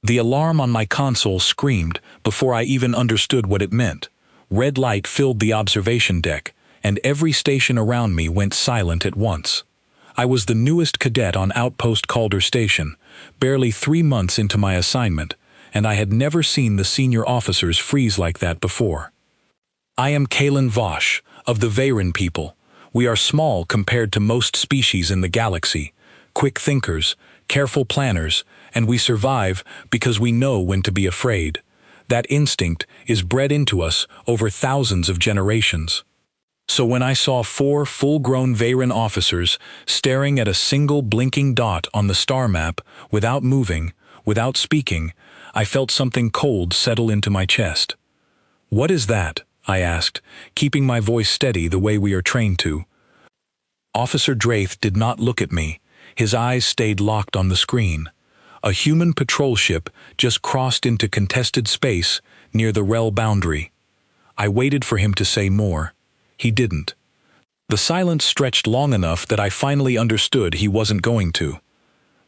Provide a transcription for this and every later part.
The alarm on my console screamed before I even understood what it meant. Red light filled the observation deck, and every station around me went silent at once. I was the newest cadet on Outpost Calder Station, barely 3 months into my assignment, and I had never seen the senior officers freeze like that before. I am Kalen Vosh, of the Veyron people. We are small compared to most species in the galaxy, quick thinkers, careful planners, and we survive because we know when to be afraid. That instinct is bred into us over thousands of generations. So when I saw 4 full-grown Veyron officers staring at a single blinking dot on the star map, without moving, without speaking, I felt something cold settle into my chest. "What is that?" I asked, keeping my voice steady the way we are trained to. Officer Draith did not look at me. His eyes stayed locked on the screen. A human patrol ship just crossed into contested space near the Rel boundary. I waited for him to say more. He didn't. The silence stretched long enough that I finally understood he wasn't going to.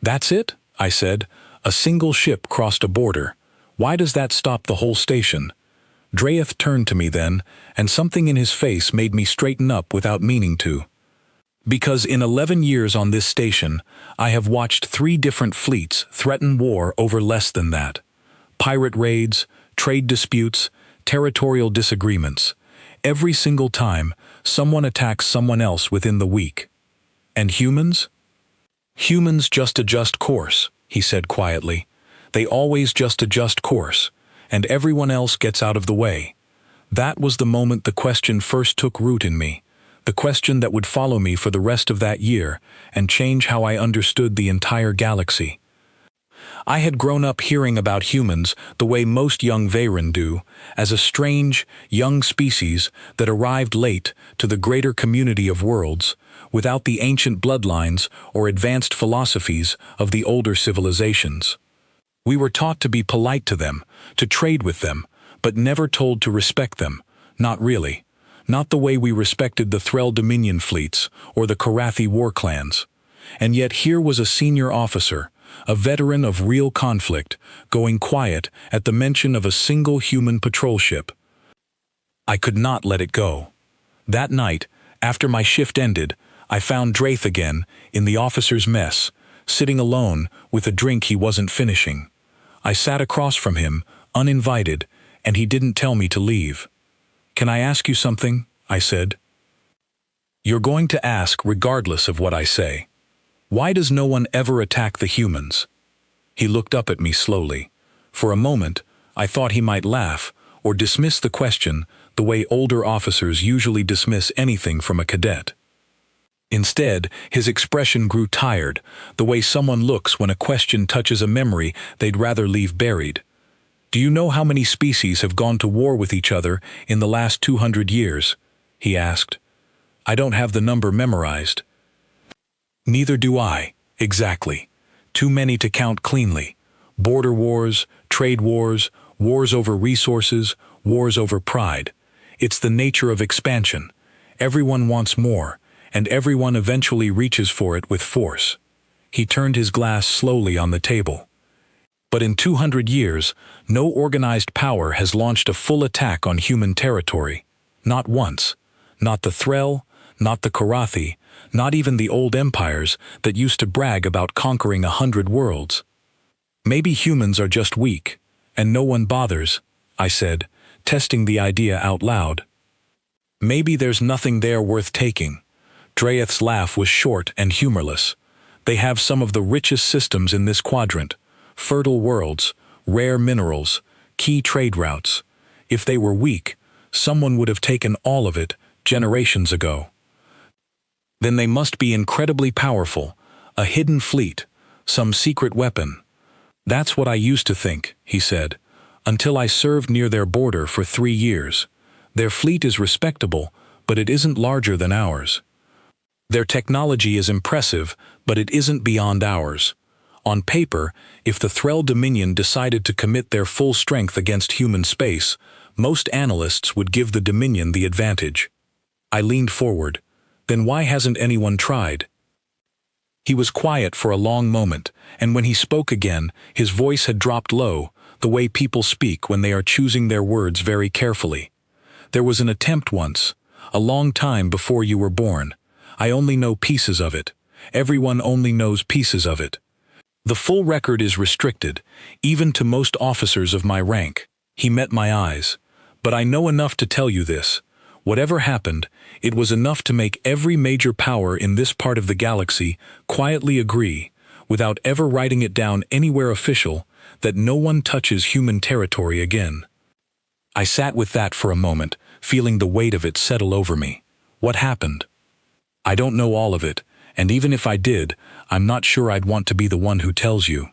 "That's it?" I said. "A single ship crossed a border. Why does that stop the whole station?" Draith turned to me then, and something in his face made me straighten up without meaning to. "Because in 11 years on this station, I have watched 3 different fleets threaten war over less than that. Pirate raids, trade disputes, territorial disagreements. Every single time, someone attacks someone else within the week. And humans? Humans just adjust course," he said quietly. "They always just adjust course, and everyone else gets out of the way." That was the moment the question first took root in me, the question that would follow me for the rest of that year and change how I understood the entire galaxy. I had grown up hearing about humans the way most young Veyron do, as a strange, young species that arrived late to the greater community of worlds, without the ancient bloodlines or advanced philosophies of the older civilizations. We were taught to be polite to them, to trade with them, but never told to respect them, not really. Not the way we respected the Threll Dominion fleets or the Karathi war clans. And yet here was a senior officer, a veteran of real conflict, going quiet at the mention of a single human patrol ship. I could not let it go. That night, after my shift ended, I found Draith again, in the officer's mess, sitting alone with a drink he wasn't finishing. I sat across from him, uninvited, and he didn't tell me to leave. "Can I ask you something?" I said. "You're going to ask regardless of what I say. Why does no one ever attack the humans?" He looked up at me slowly. For a moment, I thought he might laugh or dismiss the question the way older officers usually dismiss anything from a cadet. Instead, his expression grew tired, the way someone looks when a question touches a memory they'd rather leave buried. "Do you know how many species have gone to war with each other in the last 200 years?" he asked. "I don't have the number memorized." "Neither do I, exactly. Too many to count cleanly. Border wars, trade wars, wars over resources, wars over pride. It's the nature of expansion. Everyone wants more, and everyone eventually reaches for it with force." He turned his glass slowly on the table. "But in 200 years, no organized power has launched a full attack on human territory. Not once. Not the Threll, not the Karathi, not even the old empires that used to brag about conquering 100 worlds. Maybe humans are just weak, and no one bothers," I said, testing the idea out loud. "Maybe there's nothing there worth taking." Draith's laugh was short and humorless. "They have some of the richest systems in this quadrant. Fertile worlds, rare minerals, key trade routes. If they were weak, someone would have taken all of it generations ago. Then they must be incredibly powerful, a hidden fleet, some secret weapon." "That's what I used to think," he said, "until I served near their border for 3 years. Their fleet is respectable, but it isn't larger than ours. Their technology is impressive, but it isn't beyond ours. On paper, if the Threll Dominion decided to commit their full strength against human space, most analysts would give the Dominion the advantage." I leaned forward. "Then why hasn't anyone tried?" He was quiet for a long moment, and when he spoke again, his voice had dropped low, the way people speak when they are choosing their words very carefully. "There was an attempt once, a long time before you were born. I only know pieces of it. Everyone only knows pieces of it. The full record is restricted, even to most officers of my rank." He met my eyes. "But I know enough to tell you this. Whatever happened, it was enough to make every major power in this part of the galaxy quietly agree, without ever writing it down anywhere official, that no one touches human territory again." I sat with that for a moment, feeling the weight of it settle over me. What happened? I don't know all of it, and even if I did, I'm not sure I'd want to be the one who tells you.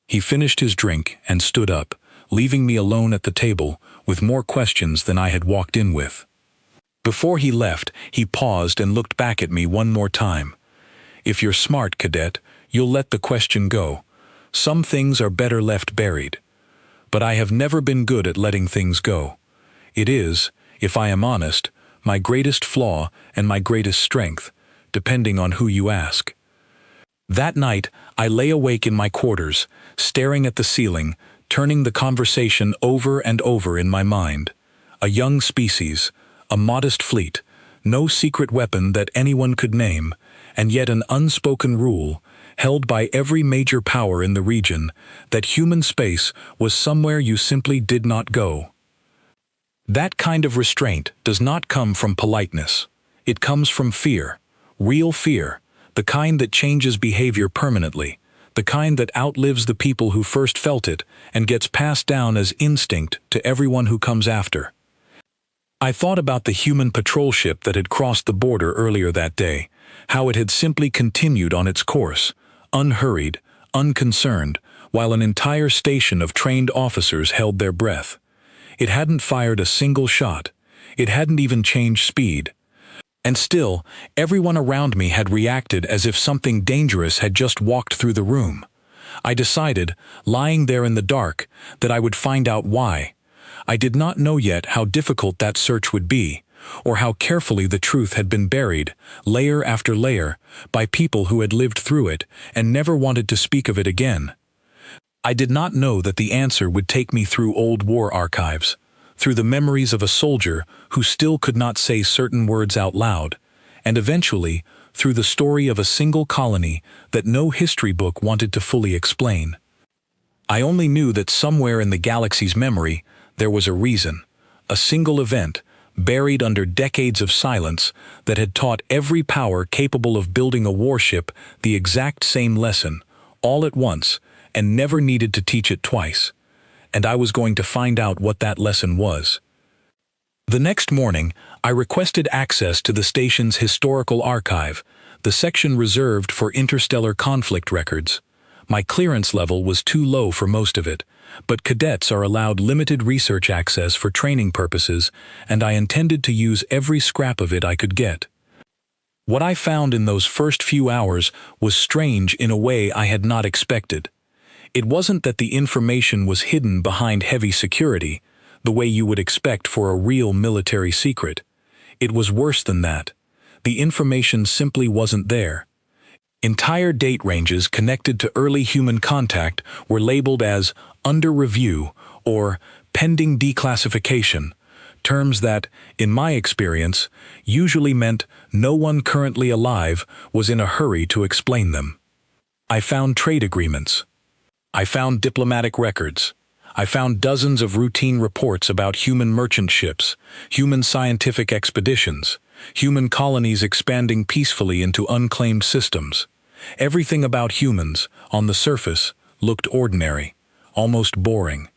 He finished his drink and stood up, leaving me alone at the table with more questions than I had walked in with. Before he left, he paused and looked back at me one more time. "If you're smart, cadet, you'll let the question go. Some things are better left buried. But I have never been good at letting things go. It is, if I am honest, my greatest flaw and my greatest strength, depending on who you ask." That night, I lay awake in my quarters, staring at the ceiling, turning the conversation over and over in my mind. A young species, a modest fleet, no secret weapon that anyone could name, and yet an unspoken rule, held by every major power in the region, that human space was somewhere you simply did not go. That kind of restraint does not come from politeness. It comes from fear, real fear, the kind that changes behavior permanently, the kind that outlives the people who first felt it and gets passed down as instinct to everyone who comes after. I thought about the human patrol ship that had crossed the border earlier that day, how it had simply continued on its course, unhurried, unconcerned, while an entire station of trained officers held their breath. It hadn't fired a single shot. It hadn't even changed speed. And still, everyone around me had reacted as if something dangerous had just walked through the room. I decided, lying there in the dark, that I would find out why. I did not know yet how difficult that search would be, or how carefully the truth had been buried, layer after layer, by people who had lived through it and never wanted to speak of it again. I did not know that the answer would take me through old war archives, through the memories of a soldier who still could not say certain words out loud, and eventually through the story of a single colony that no history book wanted to fully explain. I only knew that somewhere in the galaxy's memory there was a reason, a single event, buried under decades of silence, that had taught every power capable of building a warship the exact same lesson, all at once, and never needed to teach it twice. And I was going to find out what that lesson was. The next morning, I requested access to the station's historical archive, the section reserved for interstellar conflict records. My clearance level was too low for most of it, but cadets are allowed limited research access for training purposes, and I intended to use every scrap of it I could get. What I found in those first few hours was strange in a way I had not expected. It wasn't that the information was hidden behind heavy security, the way you would expect for a real military secret. It was worse than that. The information simply wasn't there. Entire date ranges connected to early human contact were labeled as under review or pending declassification, terms that, in my experience, usually meant no one currently alive was in a hurry to explain them. I found trade agreements. I found diplomatic records. I found dozens of routine reports about human merchant ships, human scientific expeditions, human colonies expanding peacefully into unclaimed systems. Everything about humans, on the surface, looked ordinary, almost boring.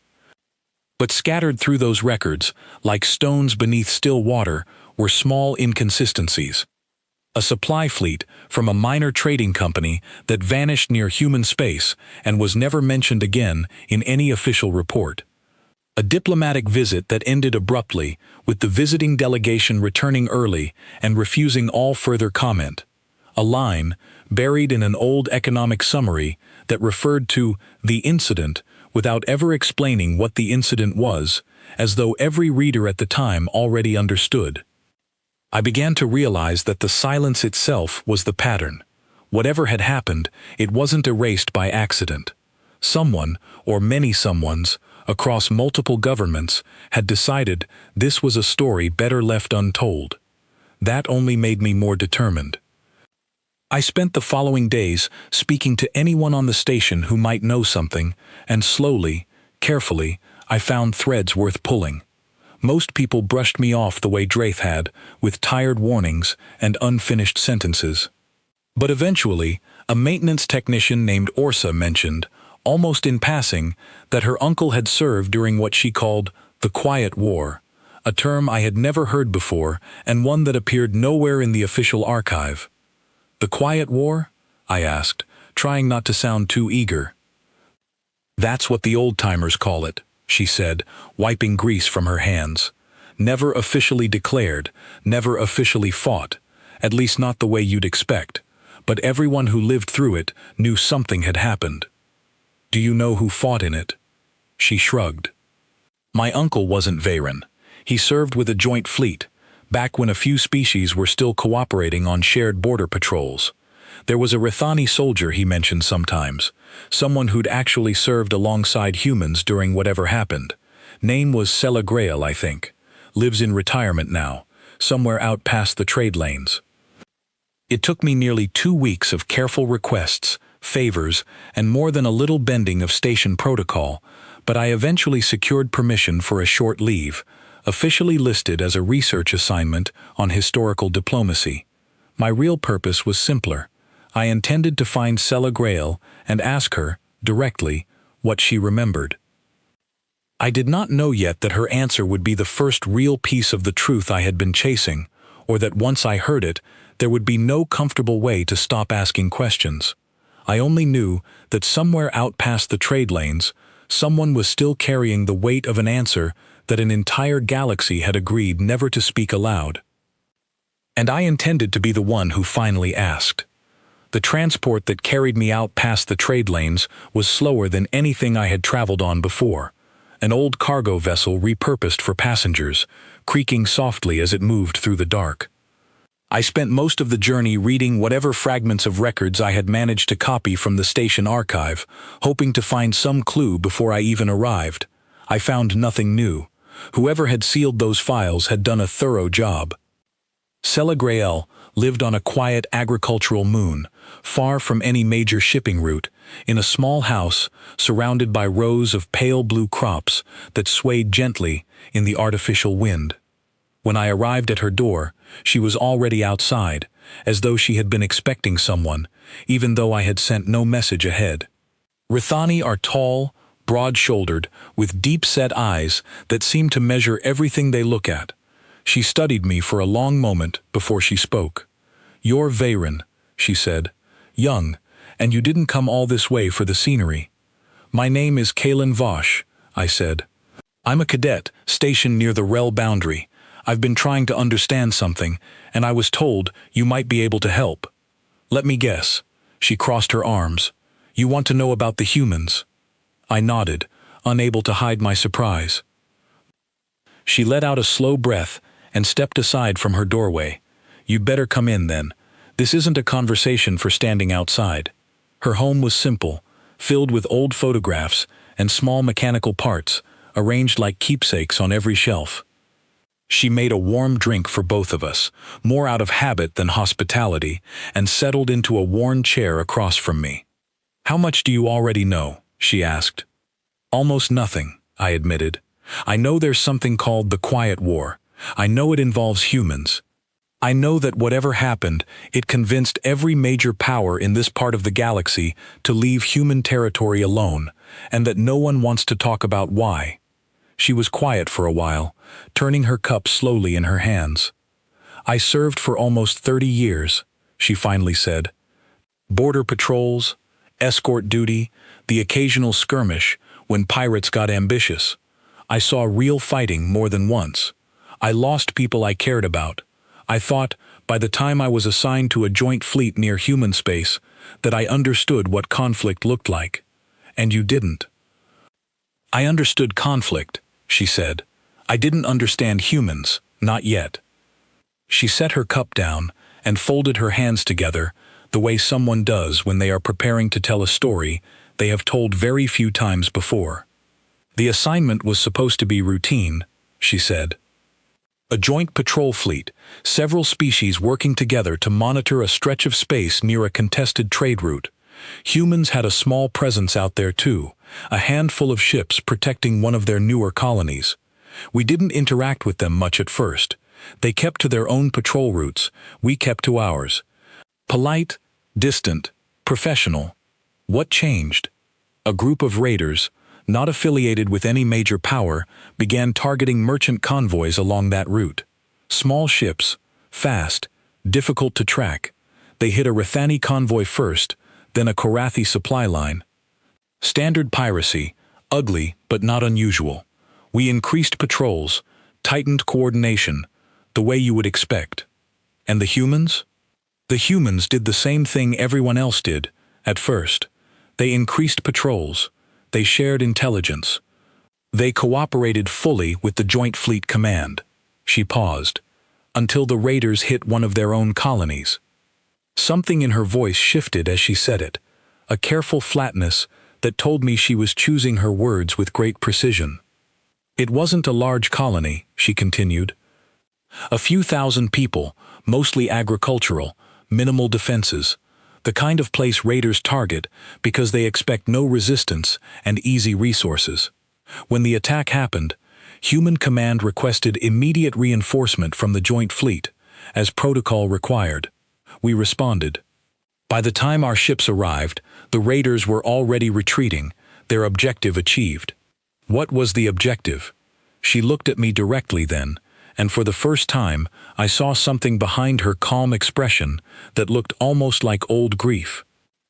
But scattered through those records, like stones beneath still water, were small inconsistencies. A supply fleet from a minor trading company that vanished near human space and was never mentioned again in any official report. A diplomatic visit that ended abruptly, with the visiting delegation returning early and refusing all further comment. A line, buried in an old economic summary, that referred to the incident without ever explaining what the incident was, as though every reader at the time already understood. I began to realize that the silence itself was the pattern. Whatever had happened, it wasn't erased by accident. Someone, or many someones, across multiple governments, had decided this was a story better left untold. That only made me more determined. I spent the following days speaking to anyone on the station who might know something, and slowly, carefully, I found threads worth pulling. Most people brushed me off the way Drath had, with tired warnings and unfinished sentences. But eventually, a maintenance technician named Orsa mentioned, almost in passing, that her uncle had served during what she called the Quiet War, a term I had never heard before and one that appeared nowhere in the official archive. "The Quiet War?" I asked, trying not to sound too eager. "That's what the old-timers call it," she said, wiping grease from her hands. "Never officially declared, never officially fought, at least not the way you'd expect, but everyone who lived through it knew something had happened." "Do you know who fought in it?" She shrugged. "My uncle wasn't Veyron. He served with a joint fleet, back when a few species were still cooperating on shared border patrols. There was a Rithani soldier he mentioned sometimes, someone who'd actually served alongside humans during whatever happened. Name was Sela Grail, I think. Lives in retirement now, somewhere out past the trade lanes." It took me nearly 2 weeks of careful requests, favors, and more than a little bending of station protocol, but I eventually secured permission for a short leave, officially listed as a research assignment on historical diplomacy. My real purpose was simpler. I intended to find Sela Grail and ask her, directly, what she remembered. I did not know yet that her answer would be the first real piece of the truth I had been chasing, or that once I heard it, there would be no comfortable way to stop asking questions. I only knew that somewhere out past the trade lanes, someone was still carrying the weight of an answer that an entire galaxy had agreed never to speak aloud. And I intended to be the one who finally asked. The transport that carried me out past the trade lanes was slower than anything I had traveled on before, an old cargo vessel repurposed for passengers, creaking softly as it moved through the dark. I spent most of the journey reading whatever fragments of records I had managed to copy from the station archive, hoping to find some clue before I even arrived. I found nothing new. Whoever had sealed those files had done a thorough job. Sela Grail lived on a quiet agricultural moon, far from any major shipping route, in a small house surrounded by rows of pale blue crops that swayed gently in the artificial wind. When I arrived at her door, she was already outside, as though she had been expecting someone, even though I had sent no message ahead. Rithani are tall, broad-shouldered, with deep-set eyes that seem to measure everything they look at. She studied me for a long moment before she spoke. "You're Veyron," she said. "Young, and you didn't come all this way for the scenery." "My name is Kalen Vosh," I said. "I'm a cadet stationed near the Rel boundary. I've been trying to understand something, and I was told you might be able to help." "Let me guess." She crossed her arms. "You want to know about the humans?" I nodded, unable to hide my surprise. She let out a slow breath and stepped aside from her doorway. "You'd better come in then. This isn't a conversation for standing outside." Her home was simple, filled with old photographs and small mechanical parts, arranged like keepsakes on every shelf. She made a warm drink for both of us, more out of habit than hospitality, and settled into a worn chair across from me. "How much do you already know?" she asked. "Almost nothing," I admitted. "I know there's something called the Quiet War. I know it involves humans. I know that whatever happened, it convinced every major power in this part of the galaxy to leave human territory alone, and that no one wants to talk about why." She was quiet for a while, turning her cup slowly in her hands. "I served for almost 30 years, she finally said. Border patrols, escort duty, the occasional skirmish when pirates got ambitious. I saw real fighting more than once. I lost people I cared about. I thought, by the time I was assigned to a joint fleet near human space, that I understood what conflict looked like. And you didn't." "I understood conflict," she said. "I didn't understand humans, not yet." She set her cup down and folded her hands together, the way someone does when they are preparing to tell a story they have told very few times before. The assignment was supposed to be routine, she said. A joint patrol fleet, several species working together to monitor a stretch of space near a contested trade route. Humans had a small presence out there too, a handful of ships protecting one of their newer colonies. We didn't interact with them much at first. They kept to their own patrol routes, we kept to ours. Polite, distant, professional. What changed? A group of raiders, not affiliated with any major power, began targeting merchant convoys along that route. Small ships, fast, difficult to track. They hit a Rethani convoy first, then a Korathi supply line. Standard piracy, ugly but not unusual. We increased patrols, tightened coordination, the way you would expect. And the humans? The humans did the same thing everyone else did, at first. They increased patrols. They shared intelligence. They cooperated fully with the Joint Fleet Command. She paused, until the raiders hit one of their own colonies. Something in her voice shifted as she said it, a careful flatness that told me she was choosing her words with great precision. It wasn't a large colony, she continued. A few thousand people, mostly agricultural, minimal defenses, the kind of place raiders target because they expect no resistance and easy resources. When the attack happened, Human Command requested immediate reinforcement from the Joint Fleet, as protocol required. We responded. By the time our ships arrived, the raiders were already retreating, their objective achieved. What was the objective? She looked at me directly then, and for the first time, I saw something behind her calm expression that looked almost like old grief.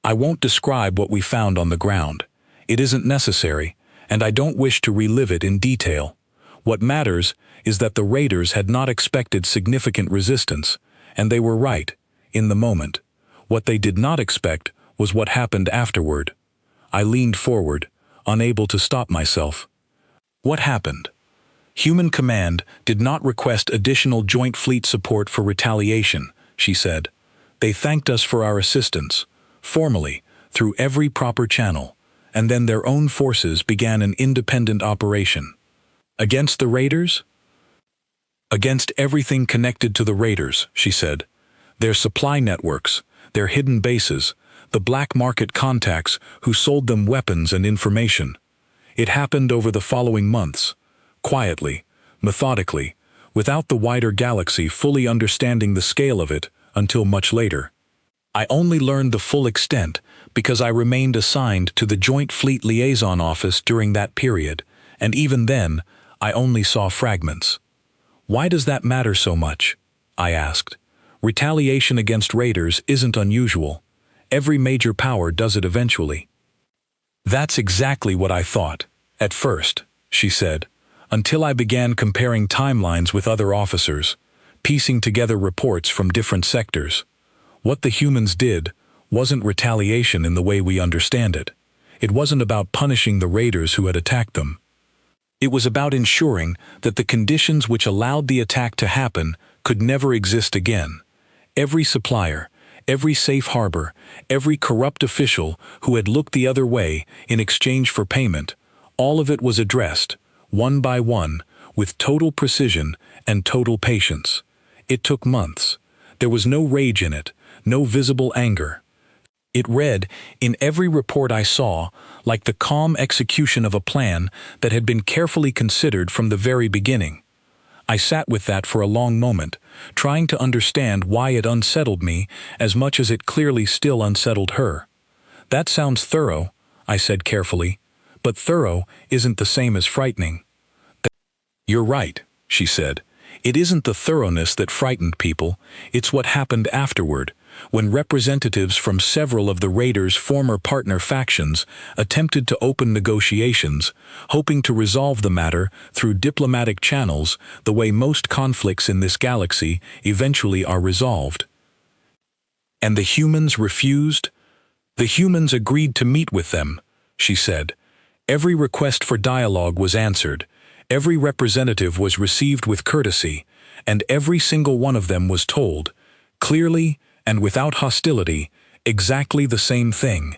I won't describe what we found on the ground. It isn't necessary, and I don't wish to relive it in detail. What matters is that the raiders had not expected significant resistance, and they were right, in the moment. What they did not expect was what happened afterward. I leaned forward, unable to stop myself. What happened? Human Command did not request additional Joint Fleet support for retaliation, she said. They thanked us for our assistance, formally, through every proper channel, and then their own forces began an independent operation. Against the raiders? Against everything connected to the raiders, she said. Their supply networks, their hidden bases, the black market contacts who sold them weapons and information. It happened over the following months. Quietly, methodically, without the wider galaxy fully understanding the scale of it until much later. I only learned the full extent because I remained assigned to the Joint Fleet Liaison Office during that period, and even then, I only saw fragments. Why does that matter so much? I asked. Retaliation against raiders isn't unusual. Every major power does it eventually. That's exactly what I thought, at first, she said. Until I began comparing timelines with other officers, piecing together reports from different sectors. What the humans did wasn't retaliation in the way we understand it. It wasn't about punishing the raiders who had attacked them. It was about ensuring that the conditions which allowed the attack to happen could never exist again. Every supplier, every safe harbor, every corrupt official who had looked the other way in exchange for payment, all of it was addressed, one by one, with total precision and total patience. It took months. There was no rage in it, no visible anger. It read, in every report I saw, like the calm execution of a plan that had been carefully considered from the very beginning. I sat with that for a long moment, trying to understand why it unsettled me as much as it clearly still unsettled her. That sounds thorough, I said carefully, but thorough isn't the same as frightening. You're right, she said. It isn't the thoroughness that frightened people, it's what happened afterward, when representatives from several of the raiders' former partner factions attempted to open negotiations, hoping to resolve the matter through diplomatic channels the way most conflicts in this galaxy eventually are resolved. And the humans refused? The humans agreed to meet with them, she said. Every request for dialogue was answered. Every representative was received with courtesy, and every single one of them was told, clearly and without hostility, Exactly the same thing.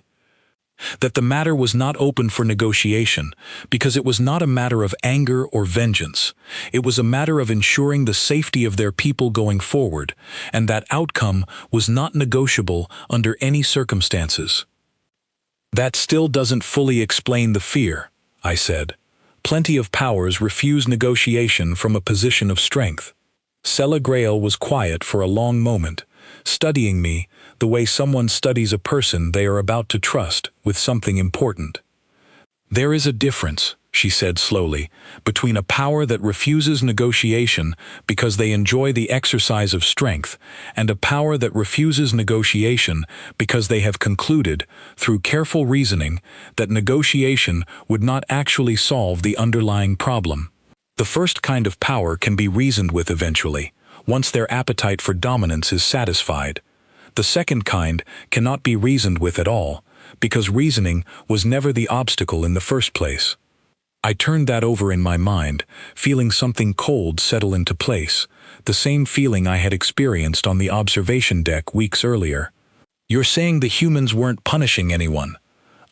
That the matter was not open for negotiation, because it was not a matter of anger or vengeance. It was a matter of ensuring the safety of their people going forward, and that outcome was not negotiable under any circumstances. That still doesn't fully explain the fear, I said. Plenty of powers refuse negotiation from a position of strength. Sela Grail was quiet for a long moment, studying me the way someone studies a person they are about to trust with something important. There is a difference, she said slowly, between a power that refuses negotiation because they enjoy the exercise of strength and a power that refuses negotiation because they have concluded, through careful reasoning, that negotiation would not actually solve the underlying problem. The first kind of power can be reasoned with eventually, once their appetite for dominance is satisfied. The second kind cannot be reasoned with at all, because reasoning was never the obstacle in the first place. I turned that over in my mind, feeling something cold settle into place, the same feeling I had experienced on the observation deck weeks earlier. You're saying the humans weren't punishing anyone.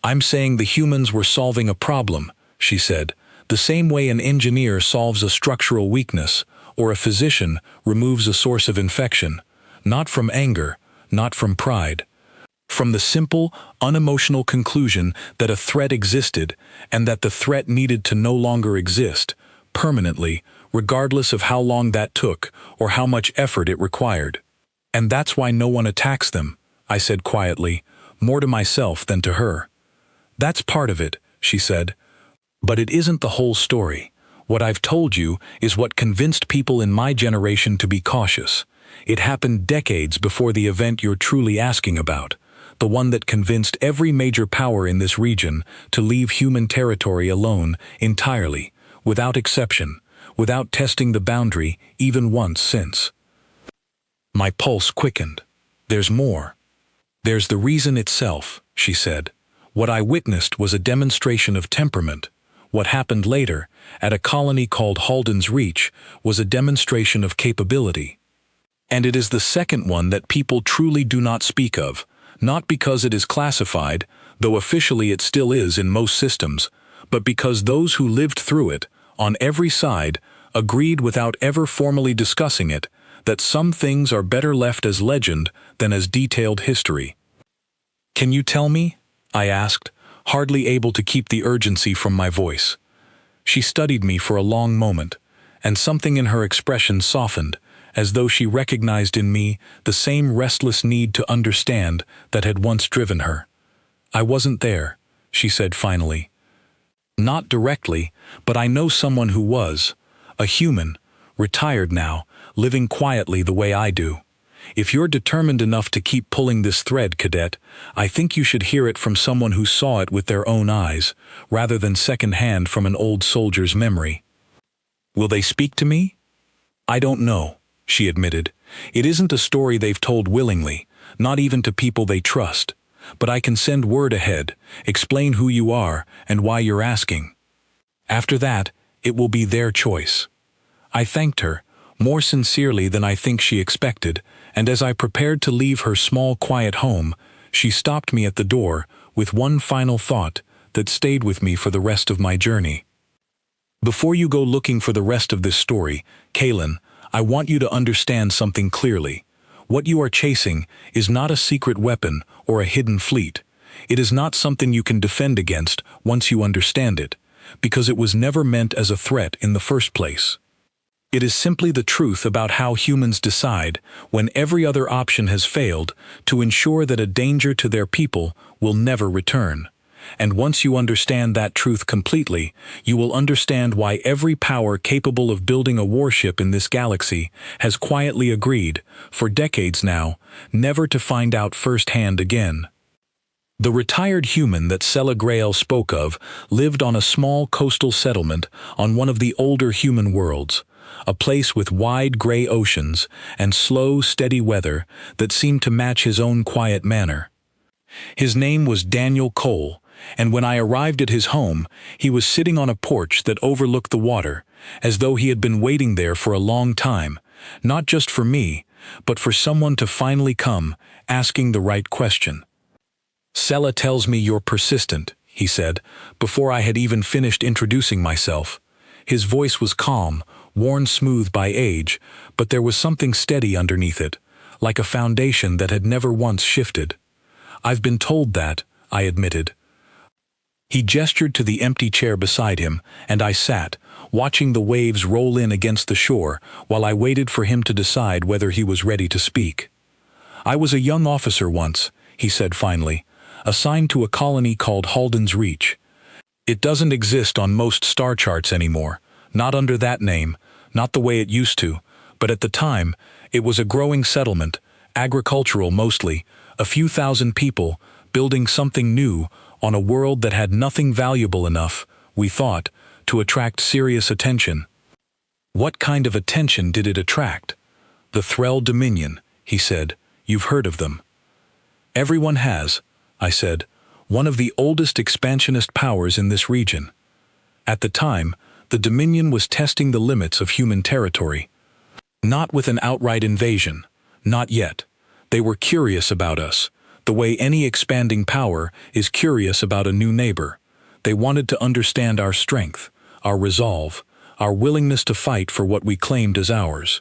I'm saying the humans were solving a problem, she said, the same way an engineer solves a structural weakness, or a physician removes a source of infection, not from anger, not from pride. From the simple, unemotional conclusion that a threat existed and that the threat needed to no longer exist, permanently, regardless of how long that took or how much effort it required. And that's why no one attacks them, I said quietly, more to myself than to her. That's part of it, she said. But it isn't the whole story. What I've told you is what convinced people in my generation to be cautious. It happened decades before the event you're truly asking about, the one that convinced every major power in this region to leave human territory alone entirely, without exception, without testing the boundary even once since. My pulse quickened. There's more. There's the reason itself, she said. What I witnessed was a demonstration of temperament. What happened later, at a colony called Halden's Reach, was a demonstration of capability. And it is the second one that people truly do not speak of, not because it is classified, though officially it still is in most systems, but because those who lived through it, on every side, agreed without ever formally discussing it, that some things are better left as legend than as detailed history. Can you tell me? I asked, hardly able to keep the urgency from my voice. She studied me for a long moment, and something in her expression softened, as though she recognized in me the same restless need to understand that had once driven her. I wasn't there, she said finally. Not directly, but I know someone who was, a human, retired now, living quietly the way I do. If you're determined enough to keep pulling this thread, cadet, I think you should hear it from someone who saw it with their own eyes, rather than second-hand from an old soldier's memory. Will they speak to me? I don't know, she admitted. It isn't a story they've told willingly, not even to people they trust. But I can send word ahead, explain who you are and why you're asking. After that, it will be their choice. I thanked her, more sincerely than I think she expected, and as I prepared to leave her small, quiet home, she stopped me at the door with one final thought that stayed with me for the rest of my journey. Before you go looking for the rest of this story, Kaylin, I want you to understand something clearly. What you are chasing is not a secret weapon or a hidden fleet. It is not something you can defend against once you understand it, because it was never meant as a threat in the first place. It is simply the truth about how humans decide, when every other option has failed, to ensure that a danger to their people will never return. And once you understand that truth completely, you will understand why every power capable of building a warship in this galaxy has quietly agreed, for decades now, never to find out firsthand again. The retired human that Sela Grail spoke of lived on a small coastal settlement on one of the older human worlds, a place with wide gray oceans and slow, steady weather that seemed to match his own quiet manner. His name was Daniel Cole, and when I arrived at his home, he was sitting on a porch that overlooked the water, as though he had been waiting there for a long time, not just for me, but for someone to finally come, asking the right question. "Sella tells me you're persistent," he said, before I had even finished introducing myself. His voice was calm, worn smooth by age, but there was something steady underneath it, like a foundation that had never once shifted. "I've been told that," I admitted. He gestured to the empty chair beside him, and I sat, watching the waves roll in against the shore while I waited for him to decide whether he was ready to speak. "I was a young officer once," he said finally, "assigned to a colony called Halden's Reach. It doesn't exist on most star charts anymore, not under that name, not the way it used to, but at the time, it was a growing settlement, agricultural mostly, a few thousand people, building something new on a world that had nothing valuable enough, we thought, to attract serious attention." "What kind of attention did it attract?" "The Threll Dominion," he said. "You've heard of them." "Everyone has," I said, "one of the oldest expansionist powers in this region. At the time, the Dominion was testing the limits of human territory. Not with an outright invasion, not yet. They were curious about us, the way any expanding power is curious about a new neighbor. They wanted to understand our strength, our resolve, our willingness to fight for what we claimed as ours.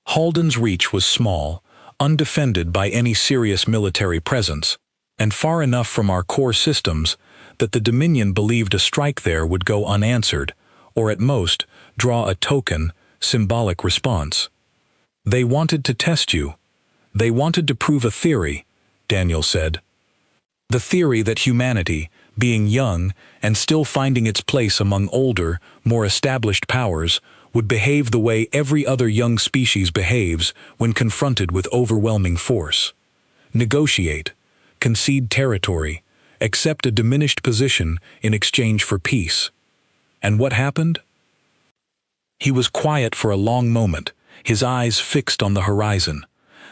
Halden's Reach was small, undefended by any serious military presence, and far enough from our core systems that the Dominion believed a strike there would go unanswered, or at most, draw a token, symbolic response. They wanted to test you. They wanted to prove a theory, Daniel said. The theory that humanity, being young and still finding its place among older, more established powers, would behave the way every other young species behaves when confronted with overwhelming force. Negotiate, concede territory, accept a diminished position in exchange for peace. And what happened? He was quiet for a long moment, his eyes fixed on the horizon.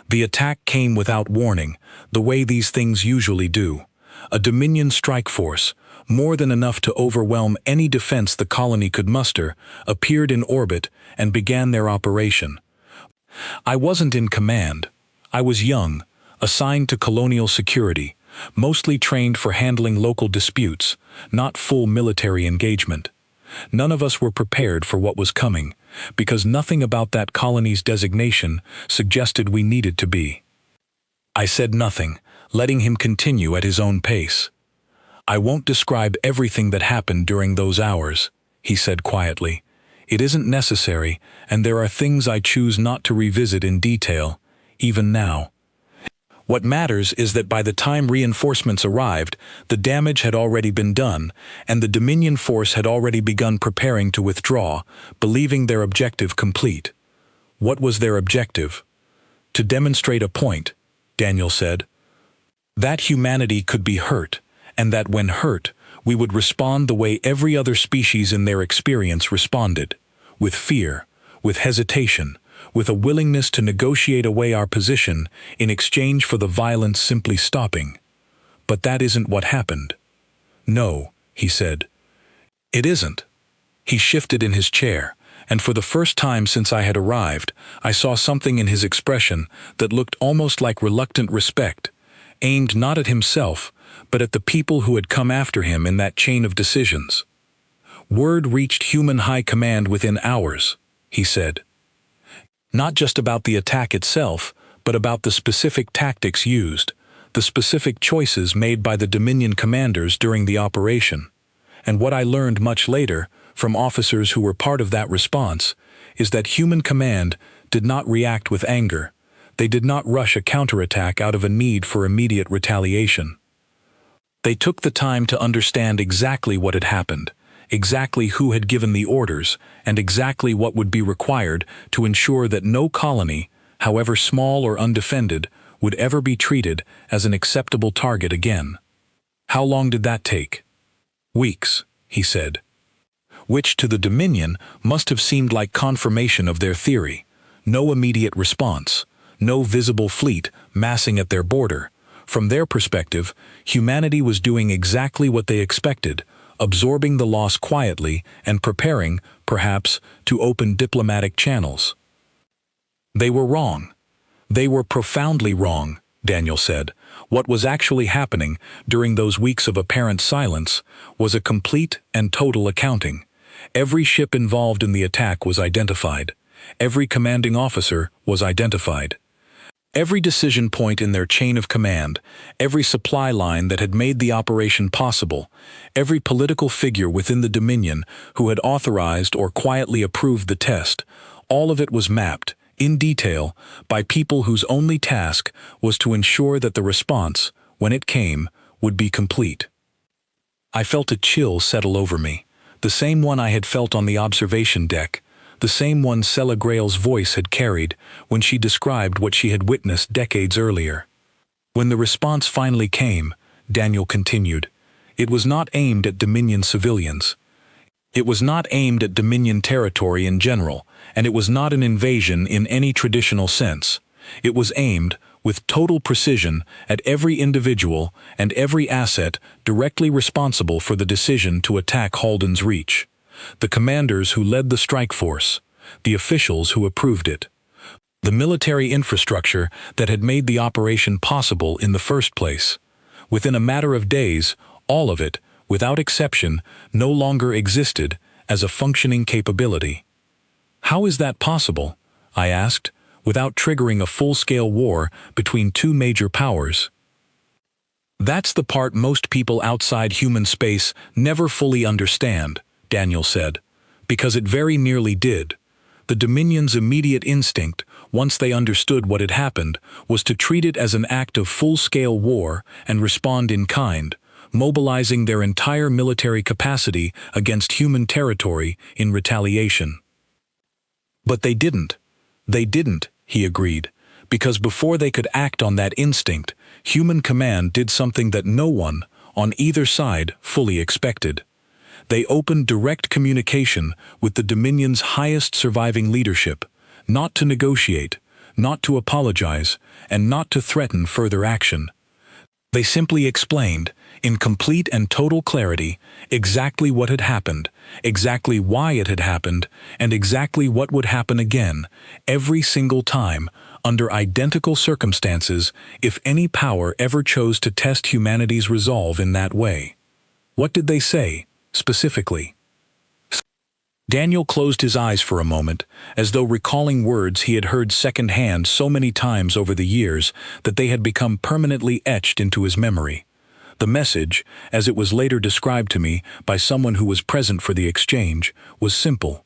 The attack came without warning, the way these things usually do. A Dominion strike force, more than enough to overwhelm any defense the colony could muster, appeared in orbit and began their operation. I wasn't in command. I was young, assigned to colonial security, mostly trained for handling local disputes, not full military engagement. None of us were prepared for what was coming, because nothing about that colony's designation suggested we needed to be. I said nothing, letting him continue at his own pace. "I won't describe everything that happened during those hours," he said quietly. "It isn't necessary, and there are things I choose not to revisit in detail, even now. What matters is that by the time reinforcements arrived, the damage had already been done, and the Dominion force had already begun preparing to withdraw, believing their objective complete." "What was their objective?" "To demonstrate a point," Daniel said. "That humanity could be hurt, and that when hurt, we would respond the way every other species in their experience responded, with fear, with hesitation, with a willingness to negotiate away our position in exchange for the violence simply stopping. But that isn't what happened." "No," he said. "It isn't." He shifted in his chair, and for the first time since I had arrived, I saw something in his expression that looked almost like reluctant respect, aimed not at himself, but at the people who had come after him in that chain of decisions. "Word reached human high command within hours," he said. "Not just about the attack itself, but about the specific tactics used, the specific choices made by the Dominion commanders during the operation. And what I learned much later, from officers who were part of that response, is that human command did not react with anger. They did not rush a counterattack out of a need for immediate retaliation. They took the time to understand exactly what had happened, exactly who had given the orders, and exactly what would be required to ensure that no colony, however small or undefended, would ever be treated as an acceptable target again." "How long did that take?" "Weeks," he said. Which to the Dominion must have seemed like confirmation of their theory. No immediate response, no visible fleet massing at their border. From their perspective, humanity was doing exactly what they expected, absorbing the loss quietly and preparing, perhaps, to open diplomatic channels. They were wrong. They were profoundly wrong, Daniel said. What was actually happening during those weeks of apparent silence was a complete and total accounting. Every ship involved in the attack was identified. Every commanding officer was identified. Every decision point in their chain of command, every supply line that had made the operation possible, every political figure within the Dominion who had authorized or quietly approved the test, all of it was mapped, in detail, by people whose only task was to ensure that the response, when it came, would be complete. I felt a chill settle over me, the same one I had felt on the observation deck, the same one Sela Grail's voice had carried when she described what she had witnessed decades earlier. When the response finally came, Daniel continued, it was not aimed at Dominion civilians. It was not aimed at Dominion territory in general, and it was not an invasion in any traditional sense. It was aimed, with total precision, at every individual and every asset directly responsible for the decision to attack Halden's Reach. The commanders who led the strike force, the officials who approved it, the military infrastructure that had made the operation possible in the first place. Within a matter of days, all of it, without exception, no longer existed as a functioning capability. How is that possible? I asked, without triggering a full-scale war between two major powers. That's the part most people outside human space never fully understand, Daniel said, because it very nearly did. The Dominion's immediate instinct, once they understood what had happened, was to treat it as an act of full-scale war and respond in kind, mobilizing their entire military capacity against human territory in retaliation. But they didn't. They didn't, he agreed, because before they could act on that instinct, human command did something that no one, on either side, fully expected. They opened direct communication with the Dominion's highest surviving leadership, not to negotiate, not to apologize, and not to threaten further action. They simply explained, in complete and total clarity, exactly what had happened, exactly why it had happened, and exactly what would happen again, every single time, under identical circumstances, if any power ever chose to test humanity's resolve in that way. What did they say, specifically? Daniel closed his eyes for a moment, as though recalling words he had heard secondhand so many times over the years that they had become permanently etched into his memory. The message, as it was later described to me by someone who was present for the exchange, was simple.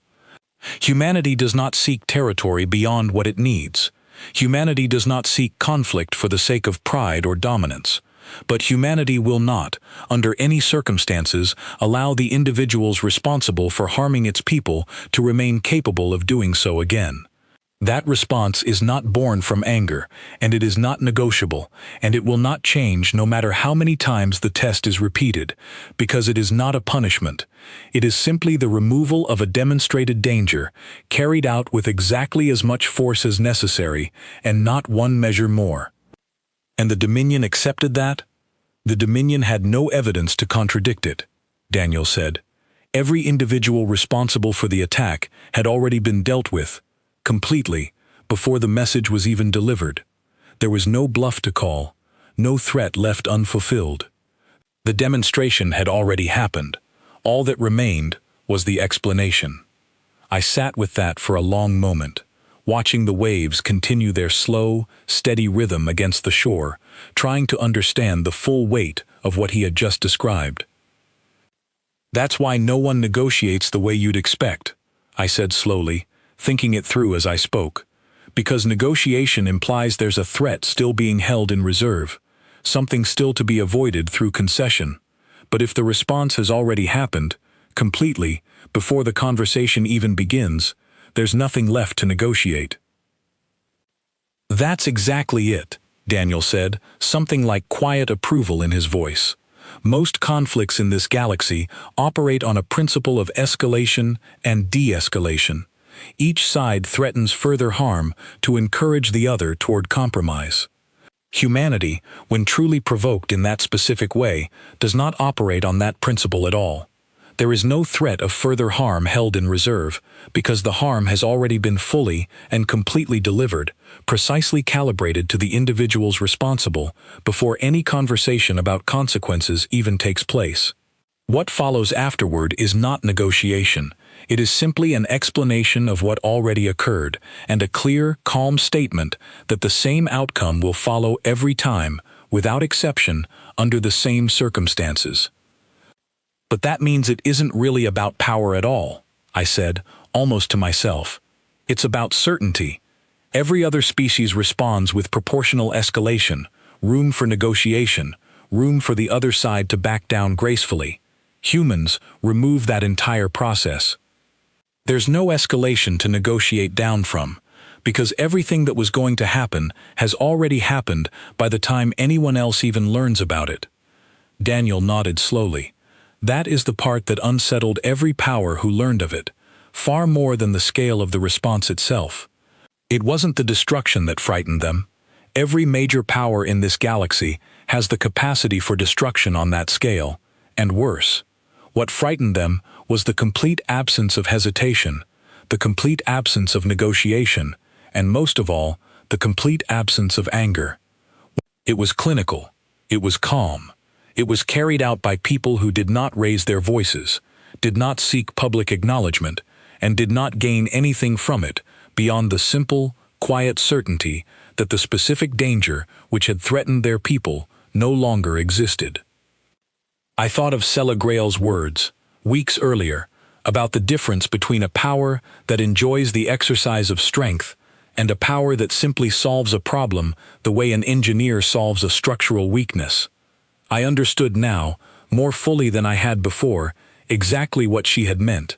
Humanity does not seek territory beyond what it needs. Humanity does not seek conflict for the sake of pride or dominance. But humanity will not, under any circumstances, allow the individuals responsible for harming its people to remain capable of doing so again. That response is not born from anger, and it is not negotiable, and it will not change no matter how many times the test is repeated, because it is not a punishment. It is simply the removal of a demonstrated danger, carried out with exactly as much force as necessary, and not one measure more. And the Dominion accepted that? The Dominion had no evidence to contradict it, Daniel said. Every individual responsible for the attack had already been dealt with, completely, before the message was even delivered. There was no bluff to call, no threat left unfulfilled. The demonstration had already happened. All that remained was the explanation. I sat with that for a long moment, watching the waves continue their slow, steady rhythm against the shore, trying to understand the full weight of what he had just described. That's why no one negotiates the way you'd expect, I said slowly, thinking it through as I spoke, because negotiation implies there's a threat still being held in reserve, something still to be avoided through concession. But if the response has already happened, completely, before the conversation even begins, there's nothing left to negotiate. That's exactly it, Daniel said, something like quiet approval in his voice. Most conflicts in this galaxy operate on a principle of escalation and de-escalation. Each side threatens further harm to encourage the other toward compromise. Humanity, when truly provoked in that specific way, does not operate on that principle at all. There is no threat of further harm held in reserve, because the harm has already been fully and completely delivered, precisely calibrated to the individuals responsible, before any conversation about consequences even takes place. What follows afterward is not negotiation. It is simply an explanation of what already occurred, and a clear, calm statement that the same outcome will follow every time, without exception, under the same circumstances. But that means it isn't really about power at all, I said, almost to myself. It's about certainty. Every other species responds with proportional escalation, room for negotiation, room for the other side to back down gracefully. Humans remove that entire process. There's no escalation to negotiate down from, because everything that was going to happen has already happened by the time anyone else even learns about it. Daniel nodded slowly. That is the part that unsettled every power who learned of it, far more than the scale of the response itself. It wasn't the destruction that frightened them. Every major power in this galaxy has the capacity for destruction on that scale, and worse. What frightened them was the complete absence of hesitation, the complete absence of negotiation, and most of all, the complete absence of anger. It was clinical. It was calm. It was carried out by people who did not raise their voices, did not seek public acknowledgement, and did not gain anything from it beyond the simple, quiet certainty that the specific danger which had threatened their people no longer existed. I thought of Sela Grail's words, weeks earlier, about the difference between a power that enjoys the exercise of strength and a power that simply solves a problem the way an engineer solves a structural weakness. I understood now, more fully than I had before, exactly what she had meant.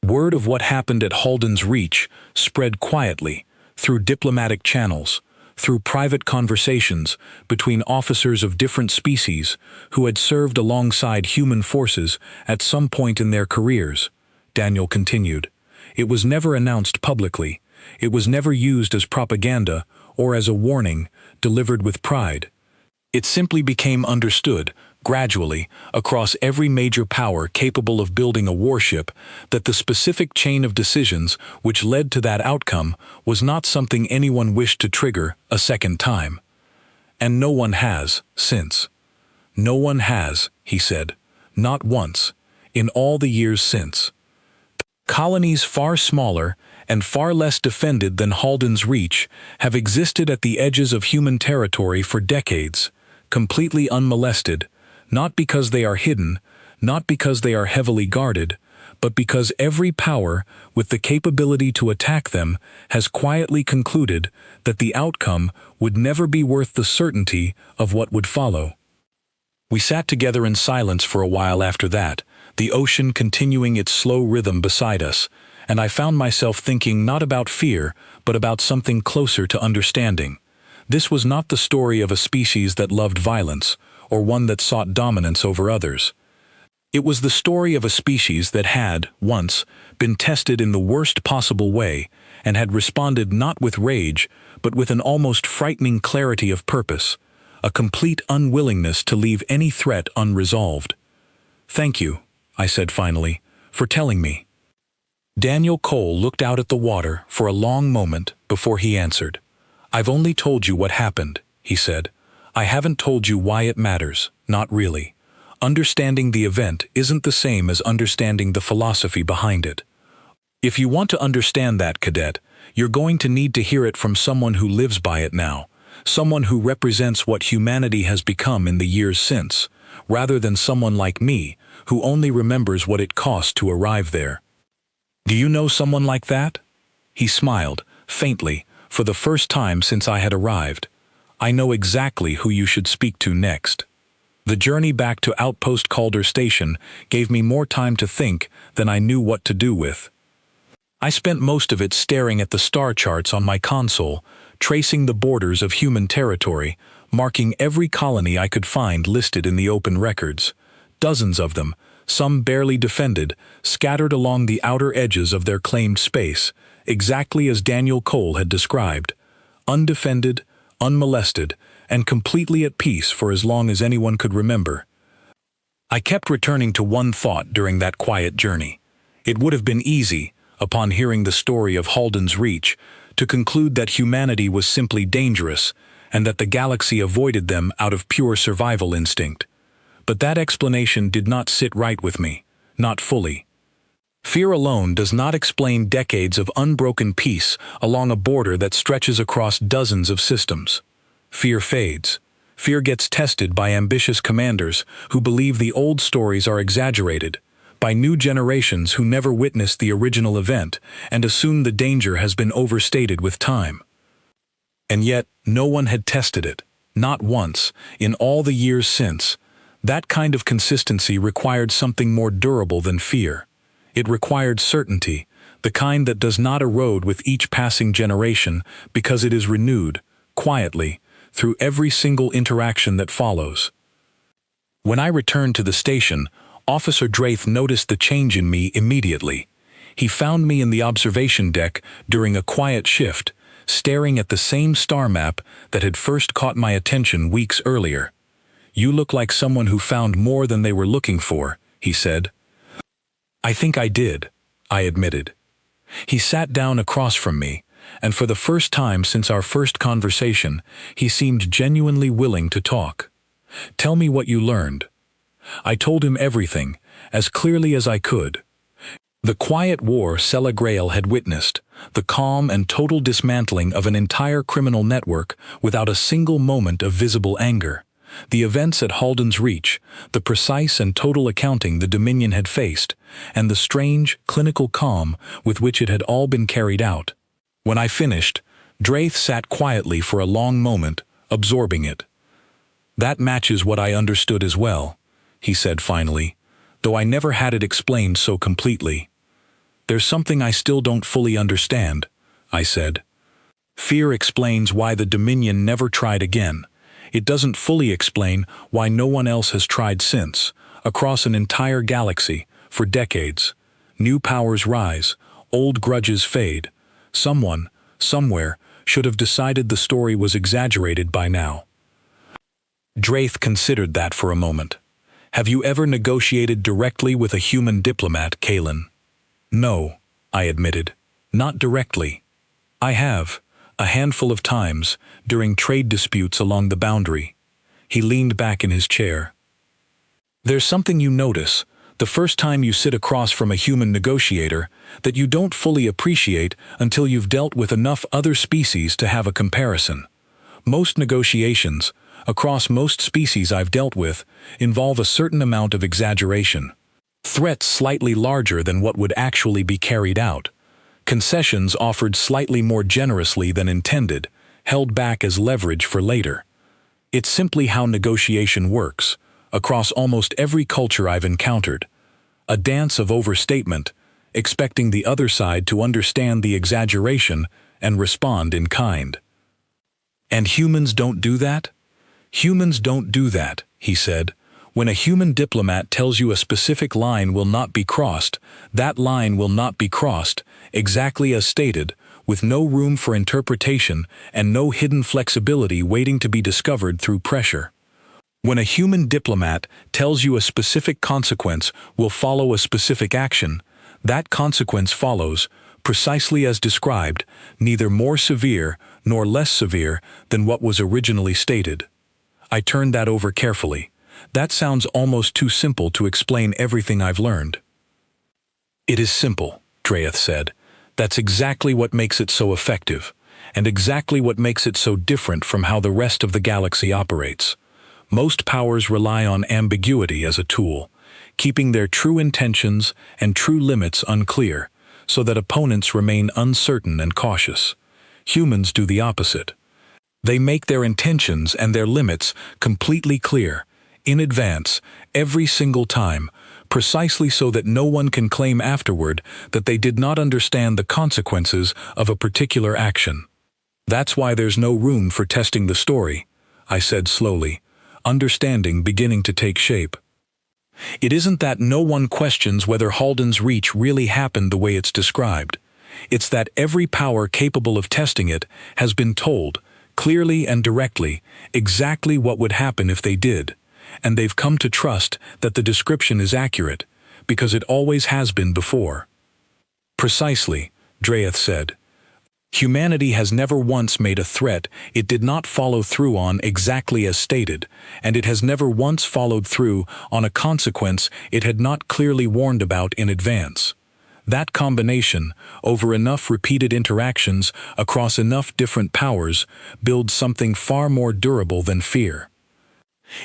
Word of what happened at Halden's Reach spread quietly, through diplomatic channels, through private conversations between officers of different species who had served alongside human forces at some point in their careers, Daniel continued. It was never announced publicly. It was never used as propaganda or as a warning, delivered with pride. It simply became understood, gradually, across every major power capable of building a warship, that the specific chain of decisions which led to that outcome was not something anyone wished to trigger a second time. And no one has, since. No one has, he said, not once, in all the years since. Colonies far smaller and far less defended than Halden's Reach have existed at the edges of human territory for decades, completely unmolested, not because they are hidden, not because they are heavily guarded, but because every power with the capability to attack them has quietly concluded that the outcome would never be worth the certainty of what would follow. We sat together in silence for a while after that, the ocean continuing its slow rhythm beside us, and I found myself thinking not about fear, but about something closer to understanding. This was not the story of a species that loved violence, or one that sought dominance over others. It was the story of a species that had, once, been tested in the worst possible way, and had responded not with rage, but with an almost frightening clarity of purpose, a complete unwillingness to leave any threat unresolved. "Thank you," I said finally, "for telling me." Daniel Cole looked out at the water for a long moment before he answered. "I've only told you what happened," he said. "I haven't told you why it matters, not really. Understanding the event isn't the same as understanding the philosophy behind it. If you want to understand that, cadet, you're going to need to hear it from someone who lives by it now, someone who represents what humanity has become in the years since, rather than someone like me, who only remembers what it cost to arrive there." "Do you know someone like that?" He smiled, faintly, for the first time since I had arrived. "I know exactly who you should speak to next." The journey back to Outpost Calder Station gave me more time to think than I knew what to do with. I spent most of it staring at the star charts on my console, tracing the borders of human territory, marking every colony I could find listed in the open records. Dozens of them, some barely defended, scattered along the outer edges of their claimed space, exactly as Daniel Cole had described. Undefended, unmolested, and completely at peace for as long as anyone could remember. I kept returning to one thought during that quiet journey. It would have been easy, upon hearing the story of Halden's Reach, to conclude that humanity was simply dangerous and that the galaxy avoided them out of pure survival instinct. But that explanation did not sit right with me, not fully. Fear alone does not explain decades of unbroken peace along a border that stretches across dozens of systems. Fear fades. Fear gets tested by ambitious commanders who believe the old stories are exaggerated, by new generations who never witnessed the original event and assume the danger has been overstated with time. And yet, no one had tested it, not once, in all the years since. That kind of consistency required something more durable than fear. It required certainty, the kind that does not erode with each passing generation because it is renewed, quietly, through every single interaction that follows. When I returned to the station, Officer Draith noticed the change in me immediately. He found me in the observation deck during a quiet shift, staring at the same star map that had first caught my attention weeks earlier. "You look like someone who found more than they were looking for," he said. "I think I did," I admitted. He sat down across from me, and for the first time since our first conversation, he seemed genuinely willing to talk. "Tell me what you learned." I told him everything, as clearly as I could. The quiet war Sela Grail had witnessed, the calm and total dismantling of an entire criminal network without a single moment of visible anger, the events at Halden's Reach, the precise and total accounting the Dominion had faced, and the strange, clinical calm with which it had all been carried out. When I finished, Draith sat quietly for a long moment, absorbing it. "That matches what I understood as well," he said finally, "though I never had it explained so completely." "There's something I still don't fully understand," I said. "Fear explains why the Dominion never tried again. It doesn't fully explain why no one else has tried since, across an entire galaxy, for decades. New powers rise, old grudges fade. Someone, somewhere, should have decided the story was exaggerated by now." Draith considered that for a moment. "Have you ever negotiated directly with a human diplomat, Kalen?" "No," I admitted. "Not directly. I have, a handful of times, during trade disputes along the boundary." He leaned back in his chair. "There's something you notice, the first time you sit across from a human negotiator, that you don't fully appreciate until you've dealt with enough other species to have a comparison. Most negotiations, across most species I've dealt with, involve a certain amount of exaggeration. Threats slightly larger than what would actually be carried out. Concessions offered slightly more generously than intended, held back as leverage for later. It's simply how negotiation works, across almost every culture I've encountered. A dance of overstatement, expecting the other side to understand the exaggeration and respond in kind. And humans don't do that? Humans don't do that, he said. When a human diplomat tells you a specific line will not be crossed, that line will not be crossed, exactly as stated, with no room for interpretation and no hidden flexibility waiting to be discovered through pressure. When a human diplomat tells you a specific consequence will follow a specific action, that consequence follows, precisely as described, neither more severe nor less severe than what was originally stated. I turned that over carefully. That sounds almost too simple to explain everything I've learned. "It is simple," Draith said. "That's exactly what makes it so effective, and exactly what makes it so different from how the rest of the galaxy operates. Most powers rely on ambiguity as a tool, keeping their true intentions and true limits unclear, so that opponents remain uncertain and cautious. Humans do the opposite. They make their intentions and their limits completely clear, in advance, every single time, precisely so that no one can claim afterward that they did not understand the consequences of a particular action. That's why there's no room for testing the story," I said slowly, understanding beginning to take shape. "It isn't that no one questions whether Halden's Reach really happened the way it's described. It's that every power capable of testing it has been told, clearly and directly, exactly what would happen if they did, and they've come to trust that the description is accurate, because it always has been before. Precisely, Dreyeth said. Humanity has never once made a threat it did not follow through on exactly as stated, and it has never once followed through on a consequence it had not clearly warned about in advance. That combination, over enough repeated interactions across enough different powers, builds something far more durable than fear.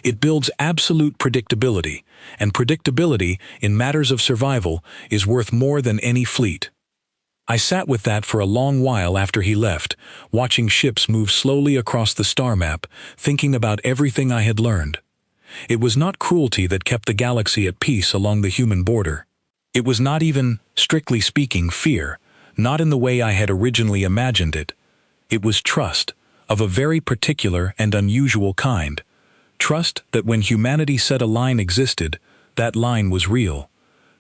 It builds absolute predictability, and predictability in matters of survival is worth more than any fleet. I sat with that for a long while after he left, watching ships move slowly across the star map, thinking about everything I had learned. It was not cruelty that kept the galaxy at peace along the human border. It was not even, strictly speaking, fear, not in the way I had originally imagined it. It was trust, of a very particular and unusual kind. Trust that when humanity said a line existed, that line was real.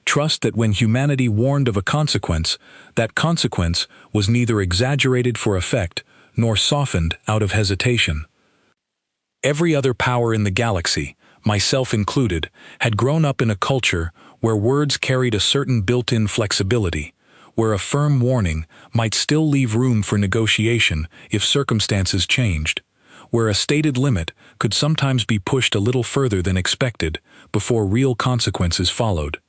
Trust that when humanity warned of a consequence, that consequence was neither exaggerated for effect nor softened out of hesitation. Every other power in the galaxy, myself included, had grown up in a culture where words carried a certain built-in flexibility, where a firm warning might still leave room for negotiation if circumstances changed, where a stated limit could sometimes be pushed a little further than expected before real consequences followed.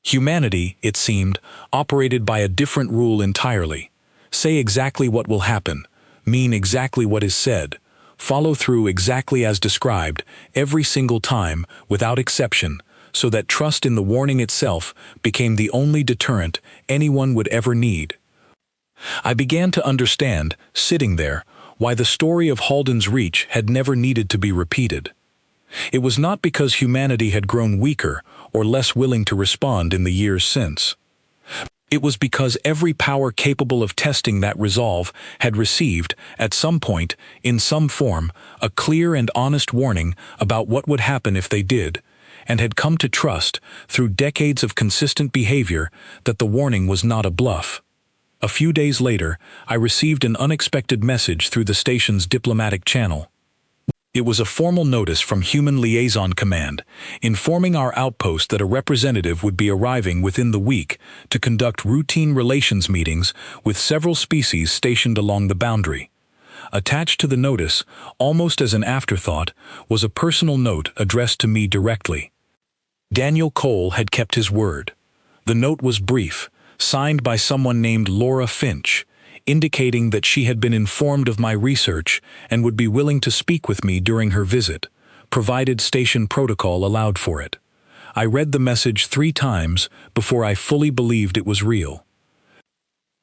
Humanity, it seemed, operated by a different rule entirely. Say exactly what will happen, mean exactly what is said, follow through exactly as described, every single time, without exception, so that trust in the warning itself became the only deterrent anyone would ever need. I began to understand, sitting there, why the story of Halden's Reach had never needed to be repeated. It was not because humanity had grown weaker or less willing to respond in the years since. It was because every power capable of testing that resolve had received, at some point, in some form, a clear and honest warning about what would happen if they did, and had come to trust, through decades of consistent behavior, that the warning was not a bluff. A few days later, I received an unexpected message through the station's diplomatic channel. It was a formal notice from Human Liaison Command, informing our outpost that a representative would be arriving within the week to conduct routine relations meetings with several species stationed along the boundary. Attached to the notice, almost as an afterthought, was a personal note addressed to me directly. Daniel Cole had kept his word. The note was brief, signed by someone named Laura Finch, indicating that she had been informed of my research and would be willing to speak with me during her visit, provided station protocol allowed for it. I read the message 3 times before I fully believed it was real.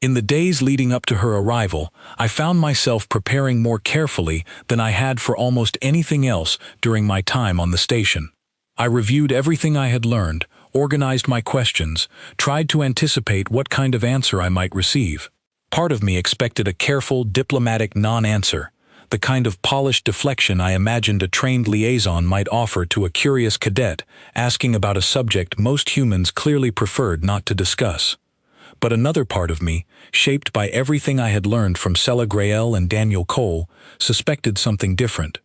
In the days leading up to her arrival, I found myself preparing more carefully than I had for almost anything else during my time on the station. I reviewed everything I had learned, organized my questions, tried to anticipate what kind of answer I might receive. Part of me expected a careful, diplomatic non-answer, the kind of polished deflection I imagined a trained liaison might offer to a curious cadet asking about a subject most humans clearly preferred not to discuss. But another part of me, shaped by everything I had learned from Sela Grael and Daniel Cole, suspected something different.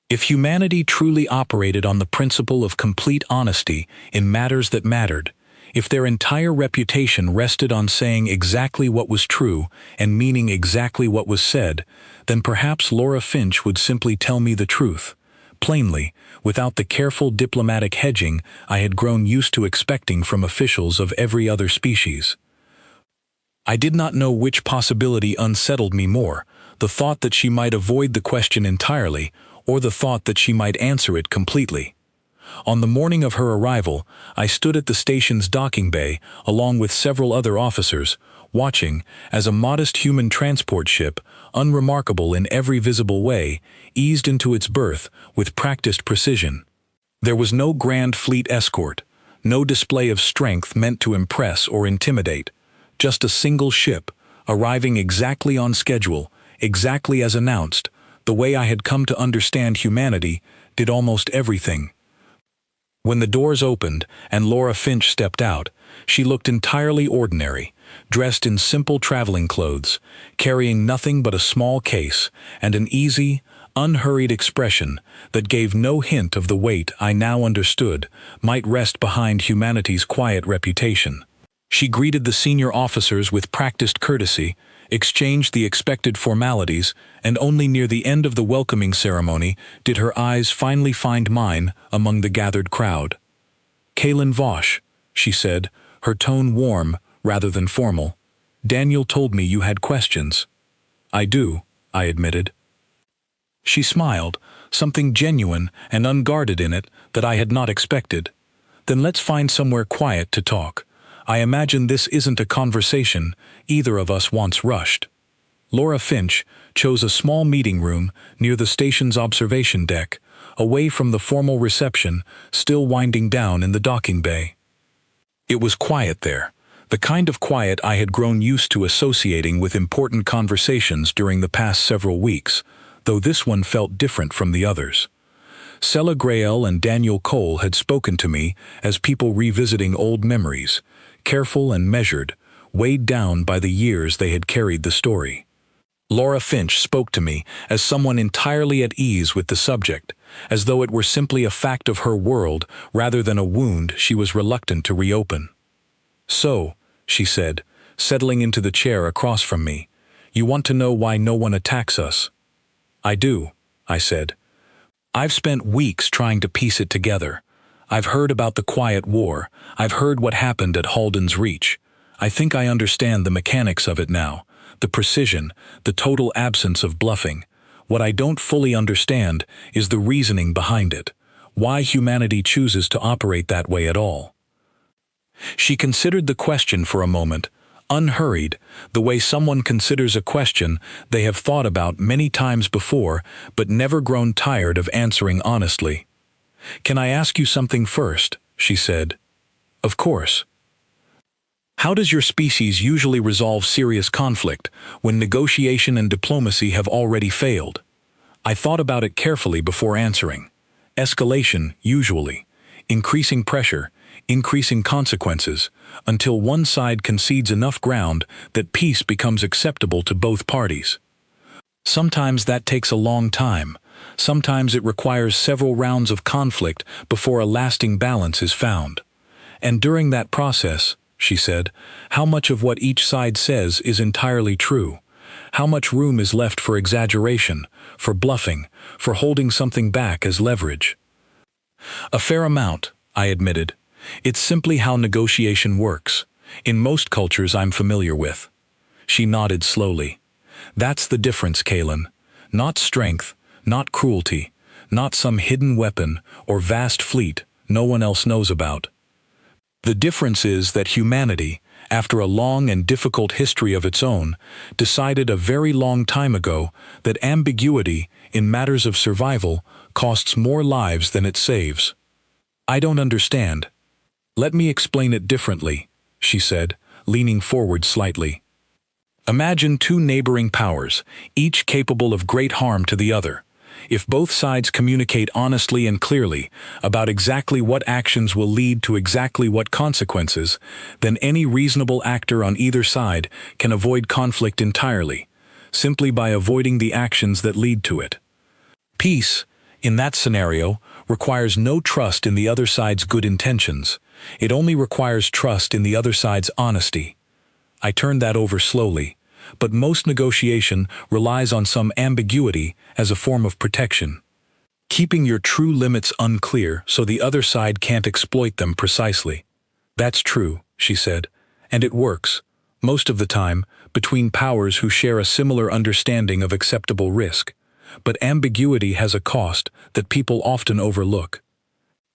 If humanity truly operated on the principle of complete honesty in matters that mattered, if their entire reputation rested on saying exactly what was true and meaning exactly what was said, then perhaps Laura Finch would simply tell me the truth, plainly, without the careful diplomatic hedging I had grown used to expecting from officials of every other species. I did not know which possibility unsettled me more, the thought that she might avoid the question entirely, or the thought that she might answer it completely. On the morning of her arrival, I stood at the station's docking bay, along with several other officers, watching as a modest human transport ship, unremarkable in every visible way, eased into its berth with practiced precision. There was no grand fleet escort, no display of strength meant to impress or intimidate, just a single ship, arriving exactly on schedule, exactly as announced. The way I had come to understand humanity did almost everything. When the doors opened and Laura Finch stepped out, she looked entirely ordinary, dressed in simple traveling clothes, carrying nothing but a small case and an easy, unhurried expression that gave no hint of the weight I now understood might rest behind humanity's quiet reputation. She greeted the senior officers with practiced courtesy, exchanged the expected formalities, and only near the end of the welcoming ceremony did her eyes finally find mine among the gathered crowd. "Kalen Vosh," she said, her tone warm rather than formal. "Daniel told me you had questions." "I do," I admitted. She smiled, something genuine and unguarded in it that I had not expected. "Then let's find somewhere quiet to talk. I imagine this isn't a conversation either of us wants rushed." Laura Finch chose a small meeting room near the station's observation deck, away from the formal reception still winding down in the docking bay. It was quiet there, the kind of quiet I had grown used to associating with important conversations during the past several weeks, though this one felt different from the others. Sela Grael and Daniel Cole had spoken to me as people revisiting old memories, careful and measured, weighed down by the years they had carried the story. Laura Finch spoke to me as someone entirely at ease with the subject, as though it were simply a fact of her world rather than a wound she was reluctant to reopen. "So," she said, settling into the chair across from me, "you want to know why no one attacks us?" "I do," I said. "I've spent weeks trying to piece it together. I've heard about the Quiet War. I've heard what happened at Halden's Reach. I think I understand the mechanics of it now, the precision, the total absence of bluffing. What I don't fully understand is the reasoning behind it, why humanity chooses to operate that way at all." She considered the question for a moment, unhurried, the way someone considers a question they have thought about many times before but never grown tired of answering honestly. "Can I ask you something first?" she said. "Of course." "How does your species usually resolve serious conflict when negotiation and diplomacy have already failed?" I thought about it carefully before answering. "Escalation, usually. Increasing pressure, increasing consequences, until one side concedes enough ground that peace becomes acceptable to both parties. Sometimes that takes a long time. Sometimes it requires several rounds of conflict before a lasting balance is found. And during that process," she said, "how much of what each side says is entirely true? How much room is left for exaggeration, for bluffing, for holding something back as leverage?" "A fair amount," I admitted. "It's simply how negotiation works, in most cultures I'm familiar with." She nodded slowly. "That's the difference, Kalen. Not strength, not cruelty, not some hidden weapon or vast fleet no one else knows about. The difference is that humanity, after a long and difficult history of its own, decided a very long time ago that ambiguity in matters of survival costs more lives than it saves." "I don't understand." "Let me explain it differently," she said, leaning forward slightly. "Imagine two neighboring powers, each capable of great harm to the other. If both sides communicate honestly and clearly about exactly what actions will lead to exactly what consequences, then any reasonable actor on either side can avoid conflict entirely, simply by avoiding the actions that lead to it. Peace, in that scenario, requires no trust in the other side's good intentions. It only requires trust in the other side's honesty." I turned that over slowly. "But most negotiation relies on some ambiguity as a form of protection. Keeping your true limits unclear so the other side can't exploit them precisely." "That's true," she said, "and it works, most of the time, between powers who share a similar understanding of acceptable risk. But ambiguity has a cost that people often overlook.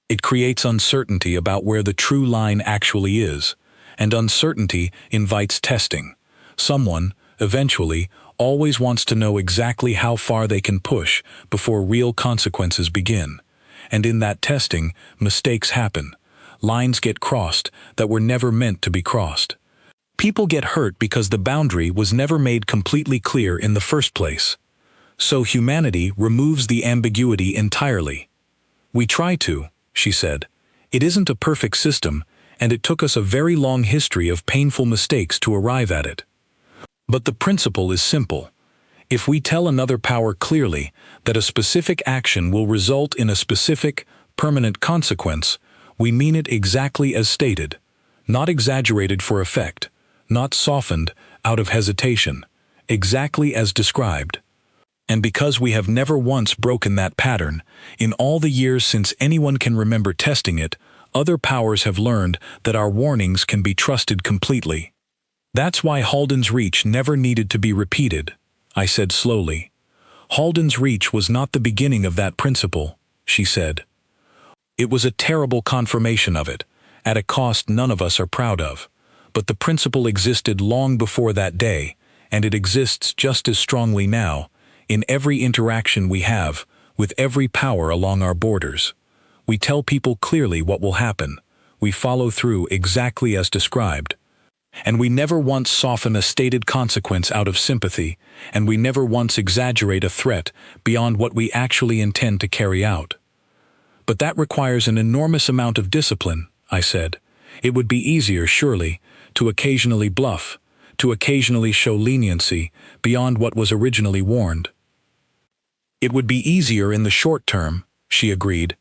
It creates uncertainty about where the true line actually is, and uncertainty invites testing. Someone, eventually, always wants to know exactly how far they can push before real consequences begin. And in that testing, mistakes happen. Lines get crossed that were never meant to be crossed. People get hurt because the boundary was never made completely clear in the first place. So humanity removes the ambiguity entirely. We try to," she said. "It isn't a perfect system, and it took us a very long history of painful mistakes to arrive at it. But the principle is simple. If we tell another power clearly that a specific action will result in a specific, permanent consequence, we mean it exactly as stated, not exaggerated for effect, not softened out of hesitation, exactly as described. And because we have never once broken that pattern, in all the years since anyone can remember testing it, other powers have learned that our warnings can be trusted completely. That's why Halden's reach never needed to be repeated, I said slowly. Halden's reach was not the beginning of that principle, she said. It was a terrible confirmation of it, at a cost none of us are proud of. But the principle existed long before that day, and it exists just as strongly now, in every interaction we have, with every power along our borders. We tell people clearly what will happen. We follow through exactly as described. And we never once soften a stated consequence out of sympathy, and we never once exaggerate a threat beyond what we actually intend to carry out. But that requires an enormous amount of discipline, I said. It would be easier, surely, to occasionally bluff, to occasionally show leniency beyond what was originally warned. It would be easier in the short term, she agreed,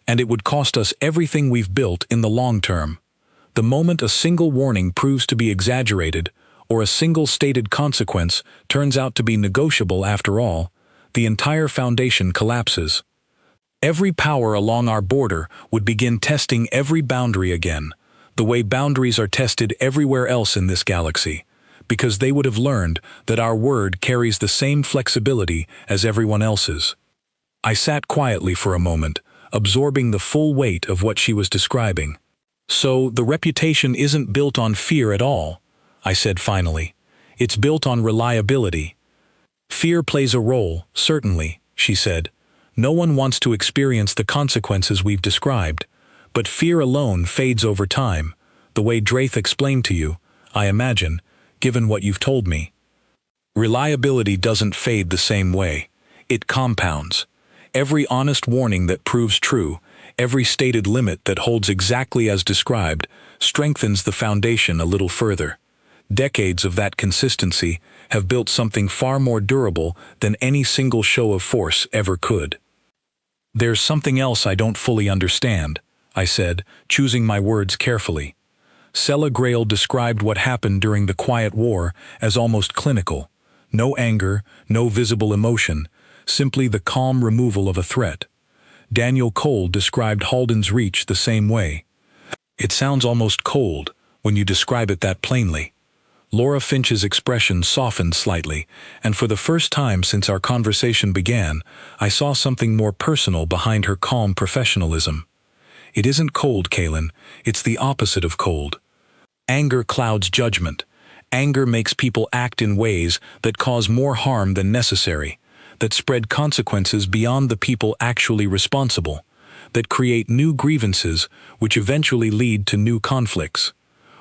and it would cost us everything we've built in the long term. The moment a single warning proves to be exaggerated, or a single stated consequence turns out to be negotiable after all, the entire foundation collapses. Every power along our border would begin testing every boundary again, the way boundaries are tested everywhere else in this galaxy, because they would have learned that our word carries the same flexibility as everyone else's. I sat quietly for a moment, absorbing the full weight of what she was describing. So the reputation isn't built on fear at all, I said finally. It's built on reliability. Fear plays a role, certainly, she said. No one wants to experience the consequences we've described, but fear alone fades over time, the way Draith explained to you, I imagine, given what you've told me. Reliability doesn't fade the same way. It compounds. Every honest warning that proves true, every stated limit that holds exactly as described, strengthens the foundation a little further. Decades of that consistency have built something far more durable than any single show of force ever could. There's something else I don't fully understand, I said, choosing my words carefully. Sela Grail described what happened during the Quiet War as almost clinical. No anger, no visible emotion, simply the calm removal of a threat. Daniel Cole described Halden's reach the same way. It sounds almost cold when you describe it that plainly. Laura Finch's expression softened slightly, and for the first time since our conversation began, I saw something more personal behind her calm professionalism. It isn't cold, Kaylin. It's the opposite of cold. Anger clouds judgment. Anger makes people act in ways that cause more harm than necessary, that spread consequences beyond the people actually responsible, that create new grievances which eventually lead to new conflicts.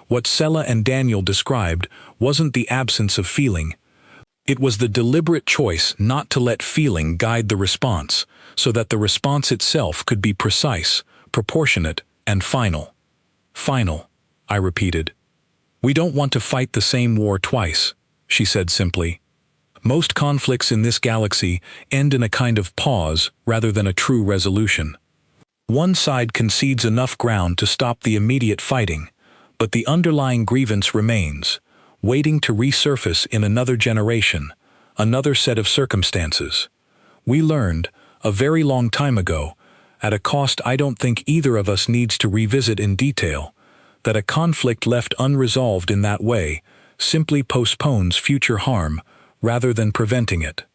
What Sela and Daniel described wasn't the absence of feeling. It was the deliberate choice not to let feeling guide the response, so that the response itself could be precise, proportionate, and final. Final, I repeated. We don't want to fight the same war twice, she said simply. Most conflicts in this galaxy end in a kind of pause rather than a true resolution. One side concedes enough ground to stop the immediate fighting, but the underlying grievance remains, waiting to resurface in another generation, another set of circumstances. We learned, a very long time ago, at a cost I don't think either of us needs to revisit in detail, that a conflict left unresolved in that way simply postpones future harm rather than preventing it.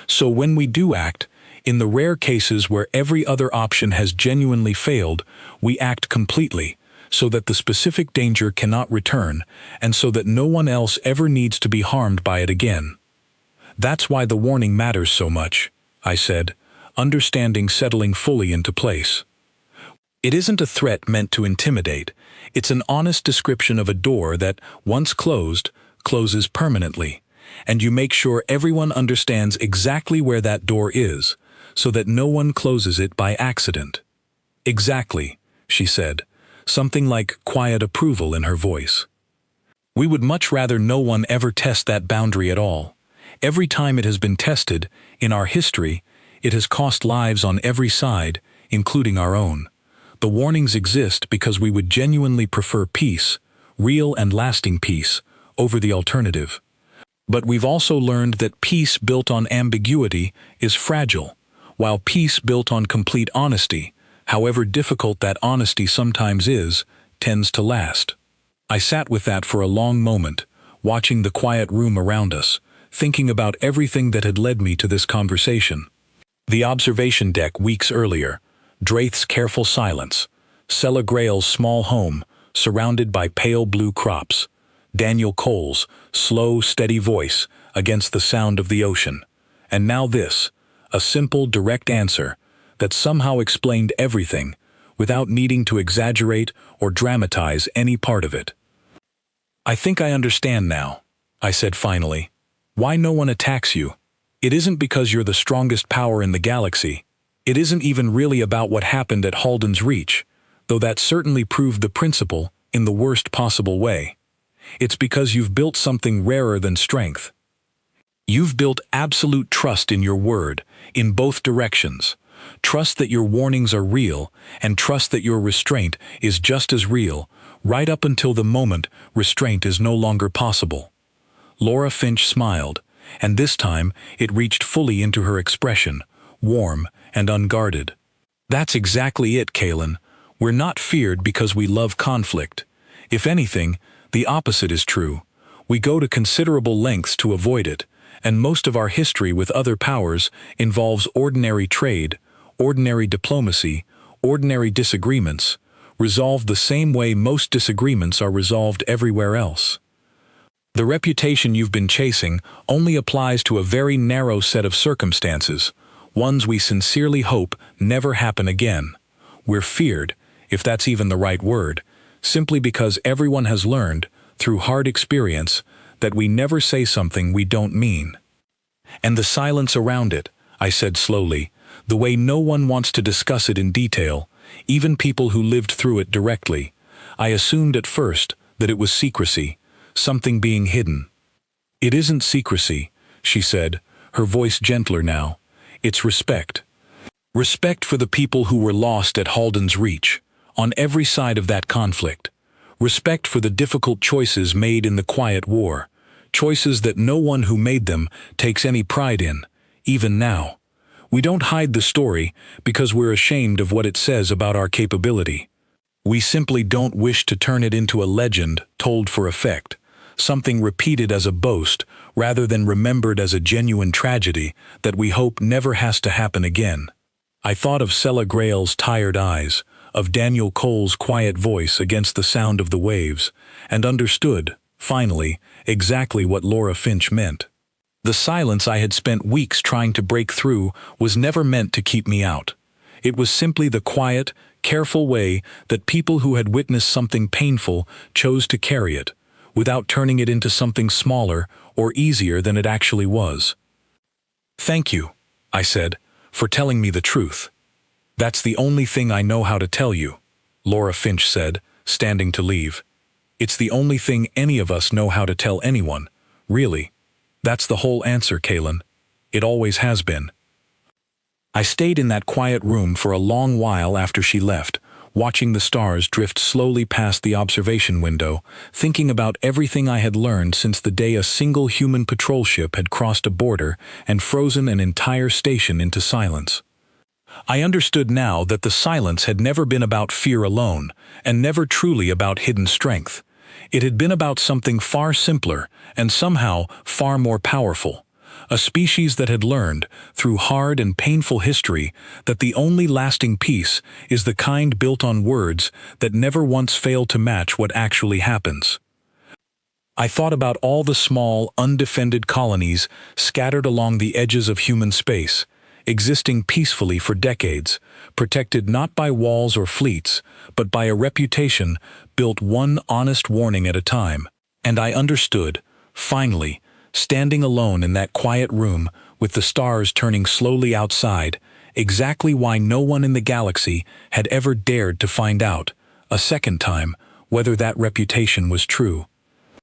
So when we do act, in the rare cases where every other option has genuinely failed, we act completely, so that the specific danger cannot return, and so that no one else ever needs to be harmed by it again. That's why the warning matters so much, I said, understanding settling fully into place. It isn't a threat meant to intimidate. It's an honest description of a door that, once closed, closes permanently, and you make sure everyone understands exactly where that door is, so that no one closes it by accident. Exactly, she said, something like quiet approval in her voice. We would much rather no one ever test that boundary at all. Every time it has been tested, in our history, it has cost lives on every side, including our own. The warnings exist because we would genuinely prefer peace, real and lasting peace, over the alternative. But we've also learned that peace built on ambiguity is fragile, while peace built on complete honesty, however difficult that honesty sometimes is, tends to last. I sat with that for a long moment, watching the quiet room around us, thinking about everything that had led me to this conversation. The observation deck weeks earlier, Draith's careful silence, Sela Grail's small home, surrounded by pale blue crops, Daniel Cole's slow, steady voice against the sound of the ocean, and now this, a simple, direct answer that somehow explained everything without needing to exaggerate or dramatize any part of it. "I think I understand now," I said finally. "Why no one attacks you. It isn't because you're the strongest power in the galaxy. It isn't even really about what happened at Halden's Reach, though that certainly proved the principle in the worst possible way. It's because you've built something rarer than strength. You've built absolute trust in your word, in both directions. Trust that your warnings are real, and trust that your restraint is just as real, right up until the moment restraint is no longer possible." Laura Finch smiled, and this time it reached fully into her expression, warm and unguarded. "That's exactly it, Kaylin. We're not feared because we love conflict. If anything, the opposite is true. We go to considerable lengths to avoid it, and most of our history with other powers involves ordinary trade, ordinary diplomacy, ordinary disagreements, resolved the same way most disagreements are resolved everywhere else. The reputation you've been chasing only applies to a very narrow set of circumstances, ones we sincerely hope never happen again. We're feared, if that's even the right word, simply because everyone has learned, through hard experience, that we never say something we don't mean. And the silence around it," I said slowly, "the way no one wants to discuss it in detail, even people who lived through it directly. I assumed at first that it was secrecy, something being hidden." "It isn't secrecy," she said, her voice gentler now. "It's respect. Respect for the people who were lost at Halden's Reach, on every side of that conflict. Respect for the difficult choices made in the quiet war, choices that no one who made them takes any pride in, even now. We don't hide the story because we're ashamed of what it says about our capability. We simply don't wish to turn it into a legend told for effect, something repeated as a boast rather than remembered as a genuine tragedy that we hope never has to happen again." I thought of Sela Grail's tired eyes, of Daniel Cole's quiet voice against the sound of the waves, and understood, finally, exactly what Laura Finch meant. The silence I had spent weeks trying to break through was never meant to keep me out. It was simply the quiet, careful way that people who had witnessed something painful chose to carry it, without turning it into something smaller or easier than it actually was. "Thank you," I said, "for telling me the truth." "That's the only thing I know how to tell you," Laura Finch said, standing to leave. "It's the only thing any of us know how to tell anyone, really. That's the whole answer, Kaylin. It always has been." I stayed in that quiet room for a long while after she left, watching the stars drift slowly past the observation window, thinking about everything I had learned since the day a single human patrol ship had crossed a border and frozen an entire station into silence. I understood now that the silence had never been about fear alone, and never truly about hidden strength. It had been about something far simpler, and somehow far more powerful. A species that had learned, through hard and painful history, that the only lasting peace is the kind built on words that never once fail to match what actually happens. I thought about all the small, undefended colonies scattered along the edges of human space, existing peacefully for decades, protected not by walls or fleets, but by a reputation built one honest warning at a time. And I understood, finally, standing alone in that quiet room with the stars turning slowly outside, exactly why no one in the galaxy had ever dared to find out, a second time, whether that reputation was true.